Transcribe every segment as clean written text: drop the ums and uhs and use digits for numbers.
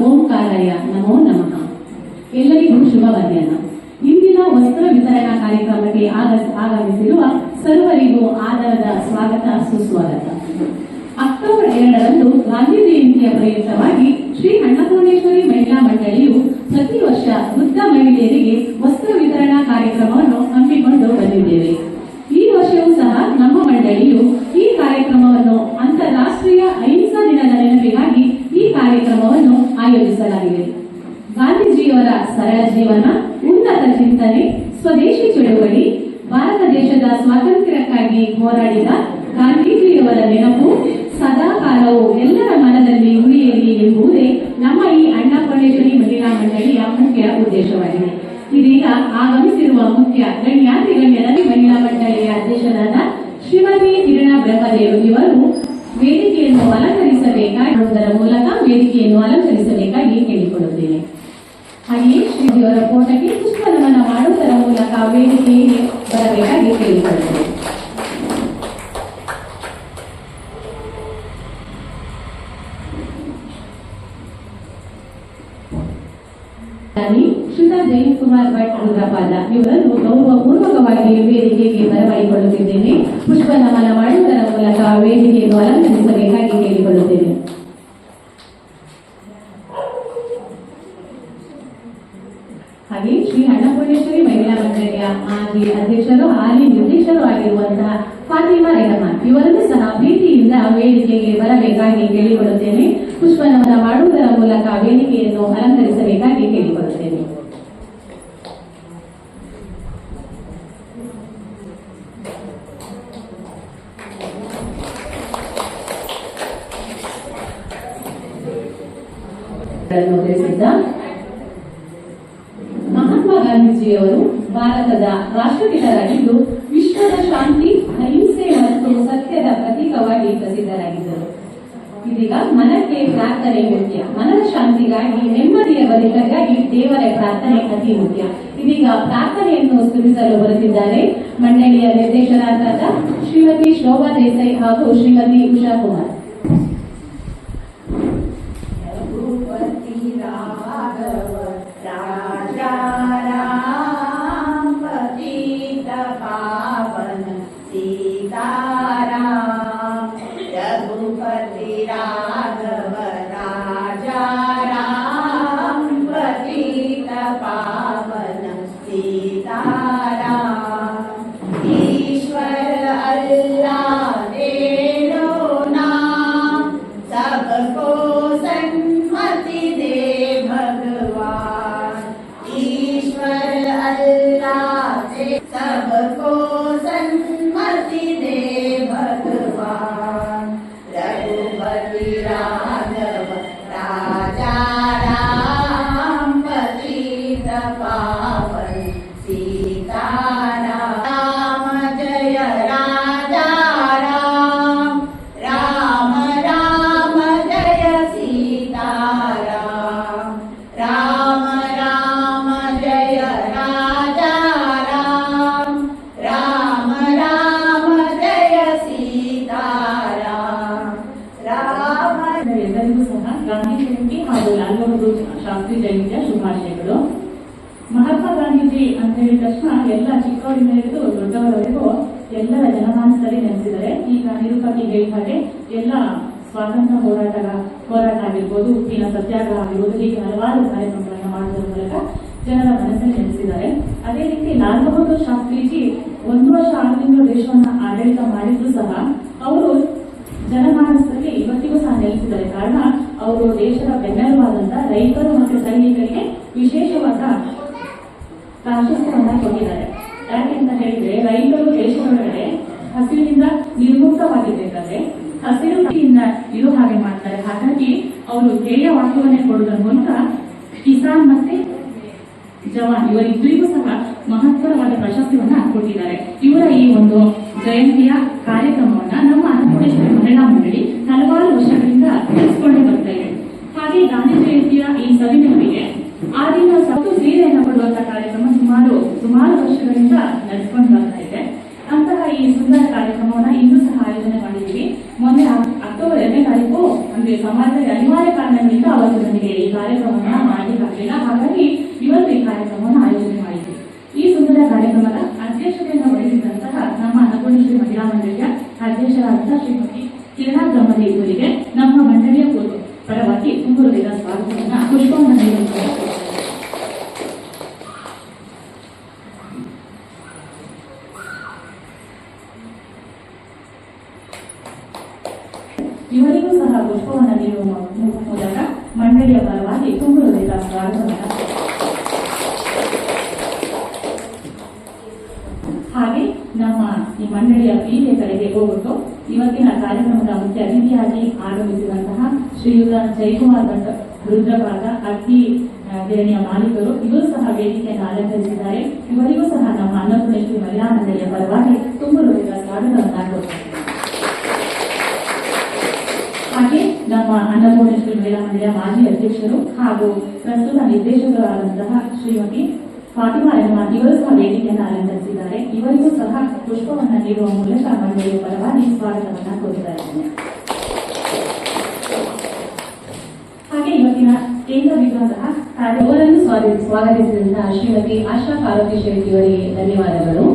ಓಂಕಾರಯ ನಮೋ ನಮಃ. ಎಲ್ಲರಿಗೂ ಶುಭ ಮಧ್ಯಾಹ್ನ. ಇಂದಿನ ವಸ್ತ್ರ ವಿತರಣಾ ಕಾರ್ಯಕ್ರಮಕ್ಕೆ ಆಗಮಿಸಿರುವ ಸರ್ವರಿಗೂ ಆದರದ ಸ್ವಾಗತ ಸುಸ್ವಾಗತ. ಅಕ್ಟೋಬರ್ 2ರಂದು ಗಾಂಧಿ ಜಯಂತಿಯ ಪ್ರಯುಕ್ತವಾಗಿ ಶ್ರೀ ಅನ್ನಪೂರ್ಣೇಶ್ವರಿ ಮಹಿಳಾ ಮಂಡಳಿಯು ಪ್ರತಿ ವರ್ಷ ವೃದ್ಧ ಮಹಿಳೆಯರಿಗೆ ವಸ್ತ್ರ ವಿತರಣಾ ಕಾರ್ಯಕ್ರಮವನ್ನು ಹಮ್ಮಿಕೊಂಡು ಬಂದಿದ್ದೇವೆ. ಈ ವರ್ಷವೂ ಸಹ ನಮ್ಮ ಮಂಡಳಿಯು ಈ ಕಾರ್ಯಕ್ರಮವನ್ನು ಅಂತಾರಾಷ್ಟ್ರೀಯ ಅಹಿಂಸಾ ದಿನದ ನೆನಪಿಗಾಗಿ ಈ ಕಾರ್ಯಕ್ರಮವನ್ನು ಆಯೋಜಿಸಲಾಗಿದೆ. ಗಾಂಧೀಜಿಯವರ ಸರಳ ಜೀವನ, ಉನ್ನತ ಚಿಂತನೆ, ಸ್ವದೇಶಿ ಚಳುವಳಿ, ಭಾರತ ದೇಶದ ಸ್ವಾತಂತ್ರ್ಯಕ್ಕಾಗಿ ಹೋರಾಡಿದ ಗಾಂಧೀಜಿಯವರ ನೆನಪು ಸದಾ ಕಾಲವು ಎಲ್ಲರ ಮನದಲ್ಲಿ ಉಳಿಯಲಿ ಎಂಬುದೇ ನಮ್ಮ ಈ ಅನ್ನಪೂರ್ಣೇಶ್ವರಿ ಮಹಿಳಾ ಮಂಡಳಿಯ ಮುಖ್ಯ ಉದ್ದೇಶವಾಗಿದೆ. ಇದೀಗ ಆಗಮಿಸಿರುವ ಮುಖ್ಯ ಗಣ್ಯರಲ್ಲಿ ಮಹಿಳಾ ಮಂಡಳಿಯ ಅಧ್ಯಕ್ಷರಾದ ಶ್ರೀಮತಿ ಕಿರಣ ಬ್ರಹ್ಮದೇವ್ ಇವರು ವೇದಿಕೆಯನ್ನು ಅಲಂಕರಿಸಬೇಕಾಗುವುದರ ಮೂಲಕ ವೇದಿಕೆಯನ್ನು ಅಲಂಕರಿಸಬೇಕಾಗಿ ಕೇಳಿಕೊಳ್ಳುತ್ತೇನೆ. ಹಾಗೆಯೇ ಶ್ರೀಜಿಯವರ ಫೋಟೋಗೆ ಪುಷ್ಪ ನಮನ ಮಾಡುವುದರ ಮೂಲಕ ವೇದಿಕೆಗೆ ಬರಬೇಕಾಗಿ ಕೇಳಿಕೊಳ್ಳುತ್ತೇನೆ. ಶ್ರೀತಾ ಜೈನ್ ಕುಮಾರ್ ಭಟ್ ರುದ್ರಪಾದ ಇವರನ್ನು ಗೌರವಪೂರ್ವಕವಾಗಿ ವೇದಿಕೆಗೆ ಬರಮಾಡಿಕೊಳ್ಳುತ್ತಿದ್ದೇನೆ. ಪುಷ್ಪ ನಮನ ಮಾಡುವುದರ ಮೂಲಕ ವೇದಿಕೆಯನ್ನು ಅಲಂಕರಿಸಬೇಕಾಗಿ ಕೇಳಿಕೊಳ್ಳುತ್ತೇನೆ. ಹಾಗೆ ಶ್ರೀ ಅನ್ನಪೂರ್ಣೇಶ್ವರಿ ಮಹಿಳಾ ಮಂಡಳಿಯ ಮಾಜಿ ಅಧ್ಯಕ್ಷರು ಹಾಲಿ ನಿರ್ದೇಶಕರು ಆಗಿರುವಂತಹ ಫಾತಿಮಾ ರೆಹಮಾನ್ ಇವರನ್ನು ಸಹ ಪ್ರೀತಿಯಿಂದ ವೇದಿಕೆಗೆ ಬರಬೇಕಾಗಿ ಕೇಳಿಕೊಳ್ಳುತ್ತೇನೆ. ಪುಷ್ಪನಮನ ಮಾಡುವುದರ ಮೂಲಕ ವೇದಿಕೆಯನ್ನು ಅಲಂಕರಿಸಬೇಕಾಗಿ ಕೇಳಿಕೊಳ್ಳುತ್ತೇನೆ. ಮಹಾತ್ಮ ಗಾಂಧೀಜಿಯವರು ಭಾರತದ ರಾಷ್ಟ್ರಪಿತರಾಗಿದ್ದು ವಿಶ್ವದ ಶಾಂತಿ, ಅಹಿಂಸೆ ಮತ್ತು ಸತ್ಯದ ಪ್ರತೀಕವಾಗಿ ಪ್ರಸಿದ್ಧರಾಗಿದ್ದರು. ಇದೀಗ ಮನಕ್ಕೆ ಪ್ರಾರ್ಥನೆ ಮುಖ್ಯ. ಮನದ ಶಾಂತಿಗಾಗಿ, ನೆಮ್ಮದಿಯ ಬದುಕಿಗಾಗಿ ದೇವರ ಪ್ರಾರ್ಥನೆ ಅತಿ ಮುಖ್ಯ. ಇದೀಗ ಪ್ರಾರ್ಥನೆಯನ್ನು ಸ್ತುತಿಸಲು ಬರುತ್ತಿದ್ದಾರೆ ಮಂಡಳಿಯ ನಿರ್ದೇಶಕರಾದ ಶ್ರೀಮತಿ ಶೋಭಾ ದೇಸಾಯಿ ಹಾಗೂ ಶ್ರೀಮತಿ ಉಷಾ ಕುಮಾರ್. ಎಲ್ಲರಿಗೂ ಸಹ ಗಾಂಧಿ ಜಯಂತಿ ಹಾಗೂ ಲಾಲ್ ಬಹದ್ದೂರ್ ಶಾಸ್ತ್ರಿ ಜಯಂತಿಯ ಶುಭಾಶಯಗಳು. ಮಹಾತ್ಮ ಗಾಂಧೀಜಿ ಅಂತ ಹೇಳಿದ ತಕ್ಷಣ ಎಲ್ಲ ಚಿಕ್ಕವರಿಂದ ಹಿಡಿದು ದೊಡ್ಡವರವರೆಗೂ ಎಲ್ಲರ ಜನಮಾನಸದಲ್ಲಿ ನೆಲೆಸಿದ್ದಾರೆ. ಈಗ ನಿರೂಪಕಿ ಹೇಳಿದ ಹಾಗೆ ಎಲ್ಲ ಸ್ವಾತಂತ್ರ್ಯ ಹೋರಾಟ ಆಗಿರ್ಬೋದು, ಉಪ್ಪಿನ ಸತ್ಯಾಗ್ರಹ ಆಗಿರ್ಬೋದು, ಹೀಗೆ ಹಲವಾರು ಕಾರ್ಯಕ್ರಮಗಳನ್ನು ಮಾಡುವುದರ ಮೂಲಕ ಜನರ ಮನಸ್ಸಲ್ಲಿ ನೆಲೆಸಿದ್ದಾರೆ. ಅದೇ ರೀತಿ ಲಾಲ್ ಬಹದ್ದೂರ್ ಶಾಸ್ತ್ರೀಜಿ 1 ವರ್ಷ 6 ತಿಂಗಳು ದೇಶವನ್ನು ಆಡಳಿತ ಮಾಡಿದ್ರು ಸಹ ಅವರು ಜನಮಾನಸದಲ್ಲಿ ಇವತ್ತಿಗೂ ಸಹ ನೆಲೆಸಿದ್ದಾರೆ. ಕಾರಣ ಅವರು ದೇಶದ ಬೆನ್ನೆಲುಬಾದಂತಹ ರೈತರು ಮತ್ತು ಸೈನಿಕರಿಗೆ ವಿಶೇಷವಾದ ಪ್ರಾಶಸ್ತ್ಯವನ್ನು ಕೊಟ್ಟಿದ್ದಾರೆ. ಯಾಕೆಂತ ಹೇಳಿದ್ರೆ ರೈತರು ದೇಶದೊಳಗಡೆ ಹಸಿರಿನಿಂದ ನಿರ್ಮುಕ್ತವಾಗಿರ್ಬೇಕಾದ್ರೆ ಹಸಿರುಯಿಂದ ಇರೋ ಹಾಗೆ ಮಾಡ್ತಾರೆ. ಹಾಗಾಗಿ ಅವರು ಧ್ಯೇಯ ವಾಕ್ಯವನ್ನೇ ಕೊಡುವುದರ ಮೂಲಕ ಕಿಸಾನ್ ಮತ್ತೆ ಜವಾನ್ ಇವರಿಬ್ಬರಿಗೂ ಸಹ ಮಹತ್ವವಾದ ಪ್ರಶಸ್ತಿಯನ್ನ ಕೊಟ್ಟಿದ್ದಾರೆ. ಇವರ ಈ ಒಂದು ಜಯಂತಿಯ ಕಾರ್ಯಕ್ರಮವನ್ನ ನಮ್ಮ ಅನ್ನಪೂರ್ಣೇಶ್ವರಿ ಮಹಿಳಾ ಮಂಡಳಿ ಹಲವಾರು ವರ್ಷಗಳಿಂದ ನಡೆಸಿಕೊಂಡು ಬರ್ತಾ ಇದೆ. ಹಾಗೆ ಗಾಂಧಿ ಜಯಂತಿಯ ಈ ಸವಿನೆನಪಿಗೆ ಆ ದಿನ ಸತ್ತು ಸೀರೆಯನ್ನು ಕೊಡುವಂತಹ ಕಾರ್ಯಕ್ರಮ ಸುಮಾರು ವರ್ಷಗಳಿಂದ ನಡೆಸಿಕೊಂಡು ಬರ್ತಾ ಇದೆ. ಅಂತಹ ಈ ಸುಂದರ ಕಾರ್ಯಕ್ರಮವನ್ನ ಇನ್ನೂ ಸಹ ಆಯೋಜನೆ ಮಾಡಿದ್ದೀವಿ. ಮೊನ್ನೆ ಅಕ್ಟೋಬರ್ 2ನೇ ತಾರೀಕು ಅಂದ್ರೆ ಸಮಾಜದಲ್ಲಿ ಅನಿವಾರ್ಯ ಕಾರಣಗಳಿಂದ ಅವತ್ತು ನನಗೆ ಈ ಕಾರ್ಯಕ್ರಮವನ್ನ ಮಾಡಲಿಕ್ಕಾಗಲಿಲ್ಲ. ಹಾಗಾಗಿ ಇವತ್ತು ಈ ಕಾರ್ಯಕ್ರಮವನ್ನು ಆಯೋಜನೆ ಮಾಡಿದ್ವಿ. ಈ ಸುಂದರ ಕಾರ್ಯಕ್ರಮದ ಅಧ್ಯಕ್ಷತೆಯನ್ನು ವಹಿಸಿದಂತಹ ನಮ್ಮ ಅನ್ನಪೂರ್ಣೇಶ್ವರಿ ಮಹಿಳಾ ಮಂಡಳಿಯ ಅಧ್ಯಕ್ಷರಾದಂತಹ ಶ್ರೀಮತಿ ಕಿರಣಾ ಬ್ರಹ್ಮದೇವಿ ಇವರಿಗೆ ನಮ್ಮ ಮಂಡಳಿಯ ಪರವಾಗಿ ತುಂಬ ಹೃದಯದ ಸ್ವಾಗತವನ್ನ ಪುಷ್ಪವನ್ನು ನೀಡುತ್ತಾರೆ. ಇವರಿಗೂ ಸಹ ಪುಷ್ಪವನ್ನು ನೀಡುವ ಮೂಲಕ ಮಂಡಳಿಯ ಪರವಾಗಿ ತುಂಬ ಹೃದಯದ ಸ್ವಾಗತವನ್ನ. ಹಾಗೆ ನಮ್ಮ ಈ ಮಂಡಳಿಯ ಪೀಠೆ ಕಡೆಗೆ ಹೋಗುತ್ತು ಇವತ್ತಿನ ಕಾರ್ಯಕ್ರಮದ ಮುಖ್ಯ ಅತಿಥಿಯಾಗಿ ಆಗಮಿಸಿದಂತಹ ಶ್ರೀಯುತ ಜಯಕುಮಾರ್ ಭಟ್ ರುದ್ರಪಾದ ಅಕ್ಕಿ ಗಿರಣಿಯ ಮಾಲೀಕರು ಇವರು ಸಹ ವೇದಿಕೆಯನ್ನು ಅಲಂಕರಿಸಿದ್ದಾರೆ. ಇವರಿಗೂ ಸಹ ನಮ್ಮ ಅನ್ನಪೂರ್ಣೇಶ್ವರಿ ಮಹಿಳಾ ಮಂಡಳಿಯ ಪರವಾಗಿ ತುಂಬ ಹೃದಯದ ಸ್ವಾಗತವನ್ನ ಕೊಡ್ತಾರೆ. ಹಾಗೆ ನಮ್ಮ ಅನ್ನಪೂರ್ಣೇಶ್ವರಿ ಮಹಿಳಾ ಮಂಡಳಿಯ ಮಾಜಿ ಅಧ್ಯಕ್ಷರು ಹಾಗೂ ಪ್ರಸ್ತುತ ನಿರ್ದೇಶಕರಾದಂತಹ ಶ್ರೀಮತಿ ಫಾತಿಮಾ ರೆಹಮಾನ್ ಇವರು ಸಹ ವೇದಿಕೆಯನ್ನು ಅಲಂಕರಿಸಿದ್ದಾರೆ. ಇವರಿಗೂ ಸಹ ಪುಷ್ಪವನ್ನು ನೀಡುವ ಮೂಲಕ ಮಂಡಳಿಯ ಪರವಾಗಿ ಸ್ವಾಗತವನ್ನು ಕೋರುತ್ತಾ ಇದ್ದೇನೆ. ಹಾಗೆ ಇವತ್ತಿನ ಕೇಂದ್ರ ವಿಭಾಗದ ಅವರನ್ನು ಸ್ವಾಗತಿಸಿದಂತಹ ಶ್ರೀಮತಿ ಆಶಾ ಪಾರ್ವತಿ ಶೆಟ್ಟಿ ಇವರಿಗೆ ಧನ್ಯವಾದಗಳು.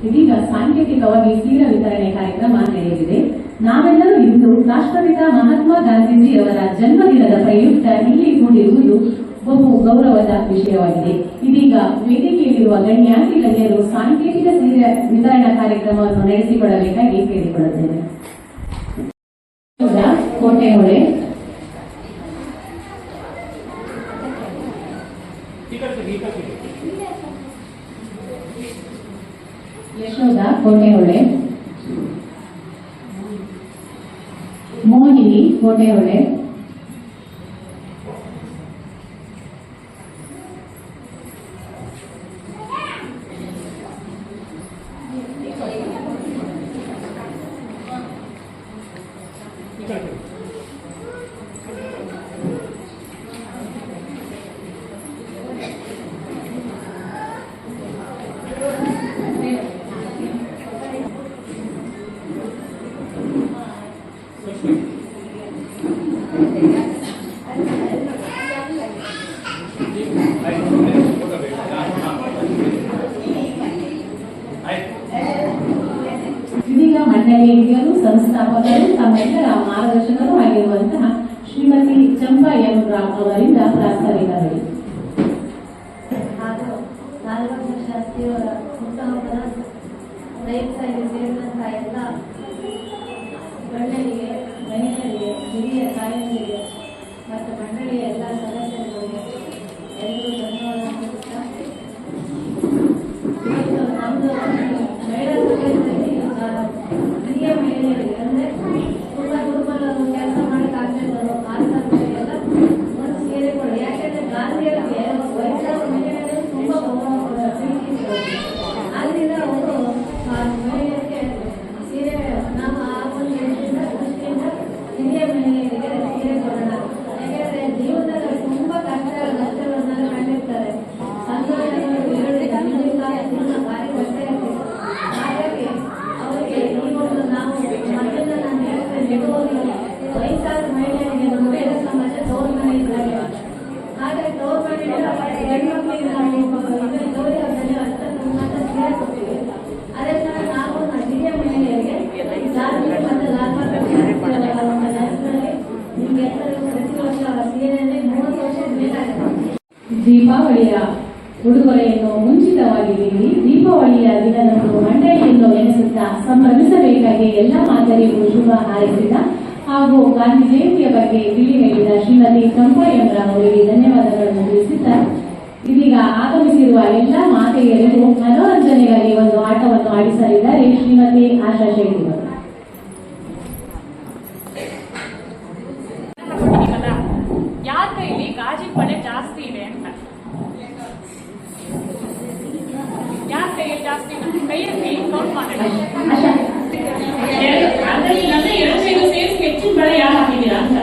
ಇದೀಗ ಸಾಂಕೇತಿಕವಾಗಿ ಸೀರೆ ವಿತರಣೆ ಕಾರ್ಯಕ್ರಮ ನಡೆಯಲಿದೆ. ನಾವೆಲ್ಲರೂ ಇಂದು ರಾಷ್ಟ್ರಪಿತ ಮಹಾತ್ಮ ಗಾಂಧೀಜಿಯವರ ಜನ್ಮದಿನದ ಪ್ರಯುಕ್ತ ಇಲ್ಲಿ ಕೂಡಿರುವುದು ಬಹು ಗೌರವದ ವಿಷಯವಾಗಿದೆ. ಇದೀಗ ವೇದಿಕೆಯಲ್ಲಿರುವ ಗಣ್ಯಾತಿ ಗಣ್ಯರು ಸಾಂಕೇತಿಕ ಸೀರೆ ವಿತರಣಾ ಕಾರ್ಯಕ್ರಮವನ್ನು ನಡೆಸಿಕೊಡಬೇಕಾಗಿ ಕೇಳಿಕೊಳ್ಳುತ್ತೇನೆ. ಕೋಟೆಹೊಳೆ, ಯಶೋಧ ಕೋಟೆಹೊಳೆ, ಮೋಹಿನಿ ಕೋಟೆಹೊಳೆ, ಇದೀಗ ಮಂಡಳಿಯ ಹಿರಿಯರು ಸಂಸ್ಥಾಪಕರು ತಮ್ಮೆಲ್ಲರ ಮಾರ್ಗದರ್ಶಕರು ಆಗಿರುವಂತಹ ಶ್ರೀಮತಿ ಚಂಪಾ ಎಂ ರಾವ್ ಅವರಿಂದ ಪ್ರಾಸ್ತಾವಿಕರು. ಹಾಗೂ ಲಾಲ್ಬಹದ್ದೂರ್ ಶಾಸ್ತ್ರಿಯವರ ಹುಟ್ಟುಹಬ್ಬದ ಪ್ರಯುಕ್ತವಾಗಿ ಸೇರಿದಂತಹ ಎಲ್ಲ ಗಣ್ಯರಿಗೆ, ಮಹಿಳೆಯರಿಗೆ, ಹಿರಿಯ ತಾಯಂದಿರಿಗೆ ಮತ್ತು ಮಂಡಳಿಯ ಎಲ್ಲ ಸದಸ್ಯರುಗಳಿಗೆ ಎಲ್ಲರೂ ಧನ್ಯವಾದ ತಿಳಿಸ್ತಾ, ಇವತ್ತು ನಮ್ಮದು ಮಹಿಳಾ ಸಮಾಜದಲ್ಲಿ ಹಿರಿಯ ಮಹಿಳೆಯರಿಗೆ ಅಂದರೆ ತುಂಬ ದುರ್ಬಲ ಕೆಲಸ ಮಾಡೋಕ್ಕಾಗದಿರೋರು ಎಲ್ಲ ಒಂದು ಸೇರಿಕೊಳ್ಳಿ. ಯಾಕೆಂದರೆ ಗಾಂಧಿಯವರಿಗೆ ವಯಸ್ಸಾದ ಮಹಿಳೆಯರು ತುಂಬ ಗೌರವ ಪ್ರೀತಿ ಇರೋದು. ಆದ್ದರಿಂದ ಅವರು ಮಹಿಳೆಯರಿಗೆ ಸೀರೆ ನಾವು ಆ ಒಂದು ದೃಷ್ಟಿಯಿಂದ ಹಿರಿಯ ಮಹಿಳೆಯರಿಗೆ ಸೀರೆ ಕೊಡೋಣ. ಯಾಕೆಂದರೆ ಜೀವನದಲ್ಲಿ ತುಂಬ ಕಷ್ಟಗಳನ್ನೆಲ್ಲ ಕಂಡಿರ್ತಾರೆ. ಸಂತೋಷಗಳು ಜೀವನ ಭಾರಿ ಕಷ್ಟ ಇರ್ತದೆ. ಹಾಗಾಗಿ ಅವರಿಗೆ ಈ ಒಂದು ನಾವು ಮೊದಲಿಂದ ನಾನು ಹೇಳ್ತೇನೆ, ವಯಸ್ಸಾದ ಮಹಿಳೆಯರಿಗೆ ನಮ್ಮ ವೇದ ಸಮಾಜ ತೋರ್ ಮನೆ ಇದ್ದಾರೆ. ಹಾಗಾಗಿ ತೋರ್ ಮನೆಯಿಂದ ಹೆಣ್ಮಕ್ಳಿಗೆ ನಾವು ಗೌರಿ ಹಬ್ಬದಲ್ಲಿ ಮಾತ್ರ ಸೀರೆ ಕೊಡ್ತೀವಿ. ಅದೇ ಥರ ನಾವು ಹಿರಿಯ ಮಹಿಳೆಯರಿಗೆ ಧಾರ್ಮಿಕ ಮತ್ತು ನಿಮ್ಗೆ ಎಲ್ಲರಿಗೂ ಪ್ರತಿ ವರ್ಷ ಸೀರೆಯಲ್ಲಿ 30 ವರ್ಷದ ಮೇಲಾಗುತ್ತೆ. ದೀಪಾವಳಿಯ ಉಡುಗೊರೆಯನ್ನು ಮುಂಚಿತವಾಗಿ ನೀಡಿ ದೀಪಾವಳಿಯ ದಿನದಂದು ಮಂಡಳಿಯನ್ನು ನೆನೆಸುತ್ತಾ ಸಂಭ್ರಮಿಸಬೇಕಾಗಿ ಎಲ್ಲ ಮಾತರಿಗೂ ಶುಭ ಹಾರೈಸಿದ ಹಾಗೂ ಗಾಂಧಿ ಜಯಂತಿಯ ಬಗ್ಗೆ ತಿಳಿ ಹೇಳಿದ ಶ್ರೀಮತಿ ಚಂಪಾ ಎಂ ರಾವ್ ಅವರಿಗೆ ಧನ್ಯವಾದಗಳನ್ನು ತಿಳಿಸಿದ್ದ ಇದೀಗ ಆಗಮಿಸಿರುವ ಎಲ್ಲ ಮಾತೆಯರಿಗೂ ಮನೋರಂಜನೆಗಾಗಿ ಒಂದು ಆಟವನ್ನು ಆಡಿಸಲಿದ್ದಾರೆ ಶ್ರೀಮತಿ ಆಶಾ ಶೆಟ್ಟಿ ಅವರು. ಯಾರ ಕೈಲಿ ಗಾಜಿನ ಪಡೆ ಜಾಸ್ತಿ ಇದೆ ಅಂತ, ಯಾರ ಕೈಯಲ್ಲಿ ಜಾಸ್ತಿ ಕೈಯಲ್ಲಿ ಕೌಂಟ್ ಮಾಡಿ ಸೇರಿಸಿ ಹೆಚ್ಚಿನ ಬೆಳೆ ಯಾರು ಹಾಕಿದ್ದೀರಾ ಅಂತ.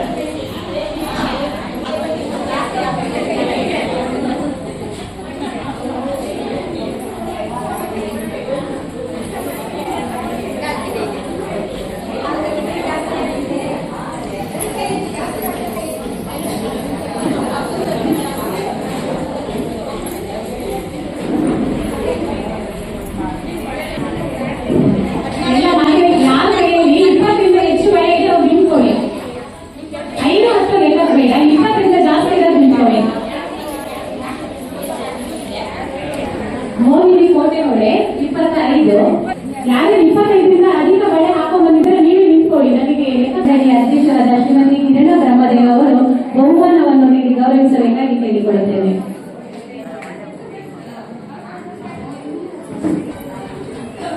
ಗೌರವಿಸಬೇಕಾಗಿ ಕೇಳಿಕೊಳ್ಳುತ್ತೇವೆ.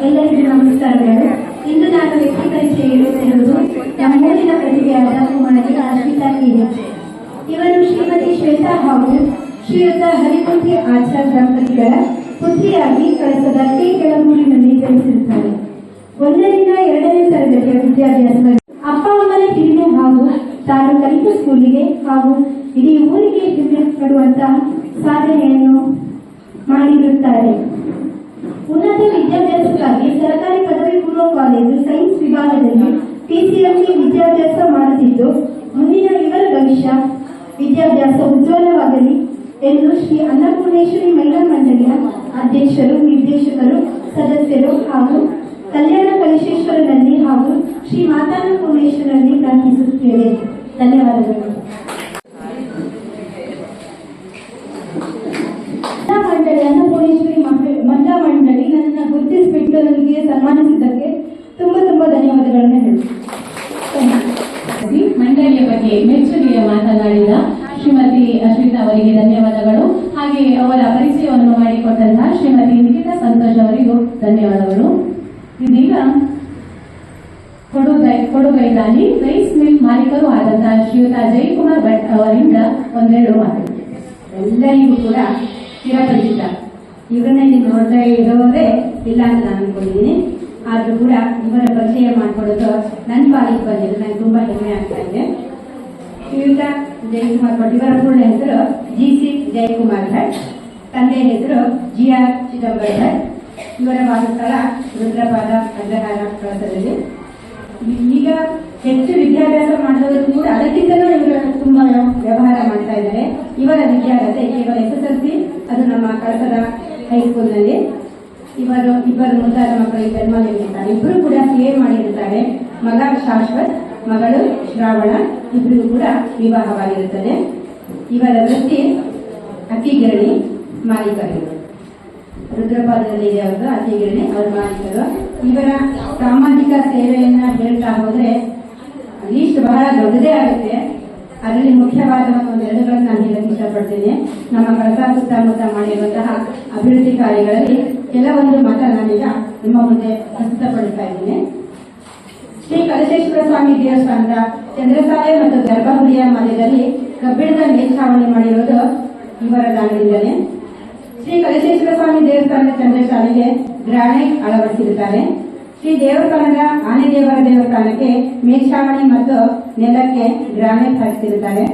ಎಲ್ಲರಿಗೂ ನಮಸ್ಕಾರಗಳು. ಇಂದು ನಾನು ವ್ಯಕ್ತಿ ಪರಿಚಯ ಹೇಳುತ್ತಿರುವುದು ನಮ್ಮೂರಿನ ಪ್ರತಿಭೆಯಾದ ಕುಮಾರಿ ಅಶ್ವಿತಾ KH. ಇವರು ಶ್ರೀಮತಿ ಶ್ವೇತಾ ಹಾಗೂ ಶ್ರೀಯುತ ಹರಿಮೂರ್ತಿ ಆಚಾರ್ ದಂಪತಿಗಳ ಪುತ್ರಿಯಾಗಿ ಕಳೆದ ಕೆಳಗೂರಿನಲ್ಲಿ ಜನಿಸಿರುತ್ತಾರೆ. 1ರಿಂದ 2ನೇ ತರಗತಿಯ ವಿದ್ಯಾಭ್ಯಾಸ ಅಪ್ಪ ಅಮ್ಮನ ಹಿರಿಮೆ ಹಾಗೂ ತಾನು ಕಲಿತ ಸ್ಕೂಲಿಗೆ ಹಾಗೂ ಇಡೀ ಊರಿಗೆ ಹೆಮ್ಮೆ ಪಡುವಂತಹ ಸಾಧನೆಯನ್ನು ಮಾಡಿರುತ್ತಾರೆ. ಉನ್ನತ ವಿದ್ಯಾಭ್ಯಾಸಕ್ಕಾಗಿ ಸರ್ಕಾರಿ ಪದವಿ ಪೂರ್ವ ಕಾಲೇಜು ಸೈನ್ಸ್ ವಿಭಾಗದಲ್ಲಿ PCMC ವಿದ್ಯಾಭ್ಯಾಸ ಮಾಡುತ್ತಿದ್ದು, ಮುಂದಿನ ಇವರ ಭವಿಷ್ಯ ವಿದ್ಯಾಭ್ಯಾಸ ಉಜ್ವಲವಾಗಲಿ ಎಂದು ಶ್ರೀ ಅನ್ನಪೂರ್ಣೇಶ್ವರಿ ಮಹಿಳಾ ಮಂಡಳಿಯ ಅಧ್ಯಕ್ಷರು, ನಿರ್ದೇಶಕರು, ಸದಸ್ಯರು ಹಾಗೂ ಕಲ್ಯಾಣ ಕಲಿಶೇಶ್ವರನಲ್ಲಿ ಹಾಗೂ ಶ್ರೀ ಮಾತಾನ್ನಪೂರ್ಣೇಶ್ವರಲ್ಲಿ ಪ್ರಾರ್ಥಿಸುತ್ತೇವೆ. ಧನ್ಯವಾದಗಳು. ಅನ್ನಪೂರ್ಣೇಶ್ವರಿ ಮಹಿಳಾ ಮಂಡಳಿ ನನ್ನ ಗುರುತಿಸಿಬಿಟ್ಟು ನನಗೆ ಸನ್ಮಾನಿಸಿದ್ದಕ್ಕೆ ತುಂಬಾ ಧನ್ಯವಾದಗಳನ್ನು ಹೇಳುತ್ತೇನೆ. ಮಂಡಳಿಯ ಬಗ್ಗೆ ಮೆಚ್ಚುಗೆಯ ಮಾತನಾಡಿದ ಶ್ರೀಮತಿ ಅಶ್ವಿತಾ ಅವರಿಗೆ ಧನ್ಯವಾದಗಳು. ಹಾಗೆ ಅವರ ಪರಿಚಯವನ್ನು ಮಾಡಿಕೊಟ್ಟಂತಹ ಶ್ರೀಮತಿ ನಿಖಿತಾ ಸಂತೋಷ್ ಅವರಿಗೂ ಧನ್ಯವಾದಗಳು. ಇದೀಗ ಕೊಡುಗೈದಾನಿ ರೈಸ್ ಮಿಲ್ ಮಾಲೀಕರು ಆದಂತಹ ಶ್ರೀಯುತ ಜಯಕುಮಾರ್ ಭಟ್ ಅವರಿಂದ ಒಂದೆರಡು ಮಾತು. ಎಲ್ಲರಿಗೂ ಕೂಡ ಚಿರಪರಿಚಿತ. ಇವರನ್ನ ಇಲ್ಲಿ ನೋಡ್ತಾ ಇರೋರೇ ಇಲ್ಲ ಅಂತ ನಾನು ಅನ್ಕೊಂಡಿದ್ದೀನಿ. ಆದ್ರೂ ಕೂಡ ಇವರ ಪರಿಚಯ ಮಾಡಿಕೊಡೋದು ನನ್ನ ಪಾಲಿಗೆ ಬಂದಿದ್ದು ನನಗೆ ತುಂಬಾ ಹೆಮ್ಮೆ ಆಗ್ತಾ ಇದೆ. ಶ್ರೀಯುತ ಜಯಕುಮಾರ್ ಭಟ್, ಇವರ ಪೂರ್ಣ ಹೆಸರು GC ಜಯಕುಮಾರ್ ಭಟ್, ತಂದೆಯ ಹೆಸರು GR ಚಿದಂಬರ ಭಟ್. ಇವರ ವಾಸಸ್ಥಳ ರುದ್ರಪಾದ ಅಗ್ರಹಾರ ಕಳಸದಲ್ಲಿ. ಈಗ ಹೆಚ್ಚು ವಿದ್ಯಾಭ್ಯಾಸ ಮಾಡಿದವರು ಕೂಡ ಅದಕ್ಕಿಂತಲೂ ಇವರು ತುಂಬಾ ವ್ಯವಹಾರ ಮಾಡ್ತಾ ಇದ್ದಾರೆ. ಇವರ ವಿದ್ಯಾರ್ಹತೆ ಕೇವಲ SSLC, ಅದು ನಮ್ಮ ಕಳಸದ ಹೈಸ್ಕೂಲ್ನಲ್ಲಿ. ಇಬ್ಬರು ಮುಂತಾದ ಮಕ್ಕಳಿಗೆ ಜನ್ಮ ನೀಡಿರುತ್ತಾರೆ. ಇಬ್ಬರು ಕೂಡ CA ಮಾಡಿರುತ್ತಾರೆ. ಮಗ ಶಾಶ್ವತ್, ಮಗಳು ಶ್ರಾವಣ. ಇಬ್ಬರಿಗೂ ಕೂಡ ವಿವಾಹವಾಗಿರುತ್ತದೆ. ಇವರ ವೃತ್ತಿ ಅಕ್ಕಿಗಿರಣಿ ಮಾಲೀಕರು. ರುದ್ರಪಾದದಲ್ಲಿ ಇದೆ ಅವರು ಅಕ್ಕಿಗಿರಣಿ, ಅವರ ಮಾಲೀಕರು. ಇವರ ಸಾಮಾಜಿಕ ಸೇವೆಯನ್ನ ಹೇಳ್ತಾ ಹೋದ್ರೆ ಲೀಸ್ಟ್ ಬಹಳ ದೊಡ್ಡದೇ ಆಗುತ್ತೆ. ಅದರಲ್ಲಿ ಮುಖ್ಯವಾದ ಒಂದೆರಡುಗಳನ್ನು ನಾನು ಹೇಳಕ್ಕೆ ಇಷ್ಟಪಡ್ತೇನೆ. ನಮ್ಮ ಕಳಸ ಸುತ್ತಮುತ್ತ ಮಾಡಿರುವಂತಹ ಅಭಿವೃದ್ಧಿ ಕಾರ್ಯಗಳಲ್ಲಿ ಕೆಲವೊಂದು ಮತ ನಾನೀಗ ನಿಮ್ಮ ಮುಂದೆ ಪ್ರಸ್ತುತಪಡಿಸ್ತಾ ಇದ್ದೇನೆ. ಶ್ರೀ ಕಲಶೇಶ್ವರ ಸ್ವಾಮಿ ದೇವಸ್ಥಾನದ ಚಂದ್ರಸಾಲೆ ಮತ್ತು ಗರ್ಭಗುಡಿಯ ಮಧ್ಯದಲ್ಲಿ ಕಬ್ಬಿಣದ ಮೇಲ್ಛಾವಣಿ ಮಾಡಿರುವುದು ಇವರ ದಾನದಿಂದಲೇ. ಶ್ರೀ ಕಲಶೇಶ್ವರ ಸ್ವಾಮಿ ದೇವಸ್ಥಾನದ ಚಂದ್ರಶಾಲೆಗೆ ಗ್ರಾನೈಟ್ ಅಳವಡಿಸಿರುತ್ತಾರೆ. ಶ್ರೀ ದೇವಸ್ಥಾನದ ಆನೆದೇವರ ದೇವಸ್ಥಾನಕ್ಕೆ ಮೇಲ್ಛಾವಣಿ ಮತ್ತು ನೆಲಕ್ಕೆ ಗ್ರಾನೈಟ್ ಹಾಕಿಸಿರುತ್ತಾರೆ.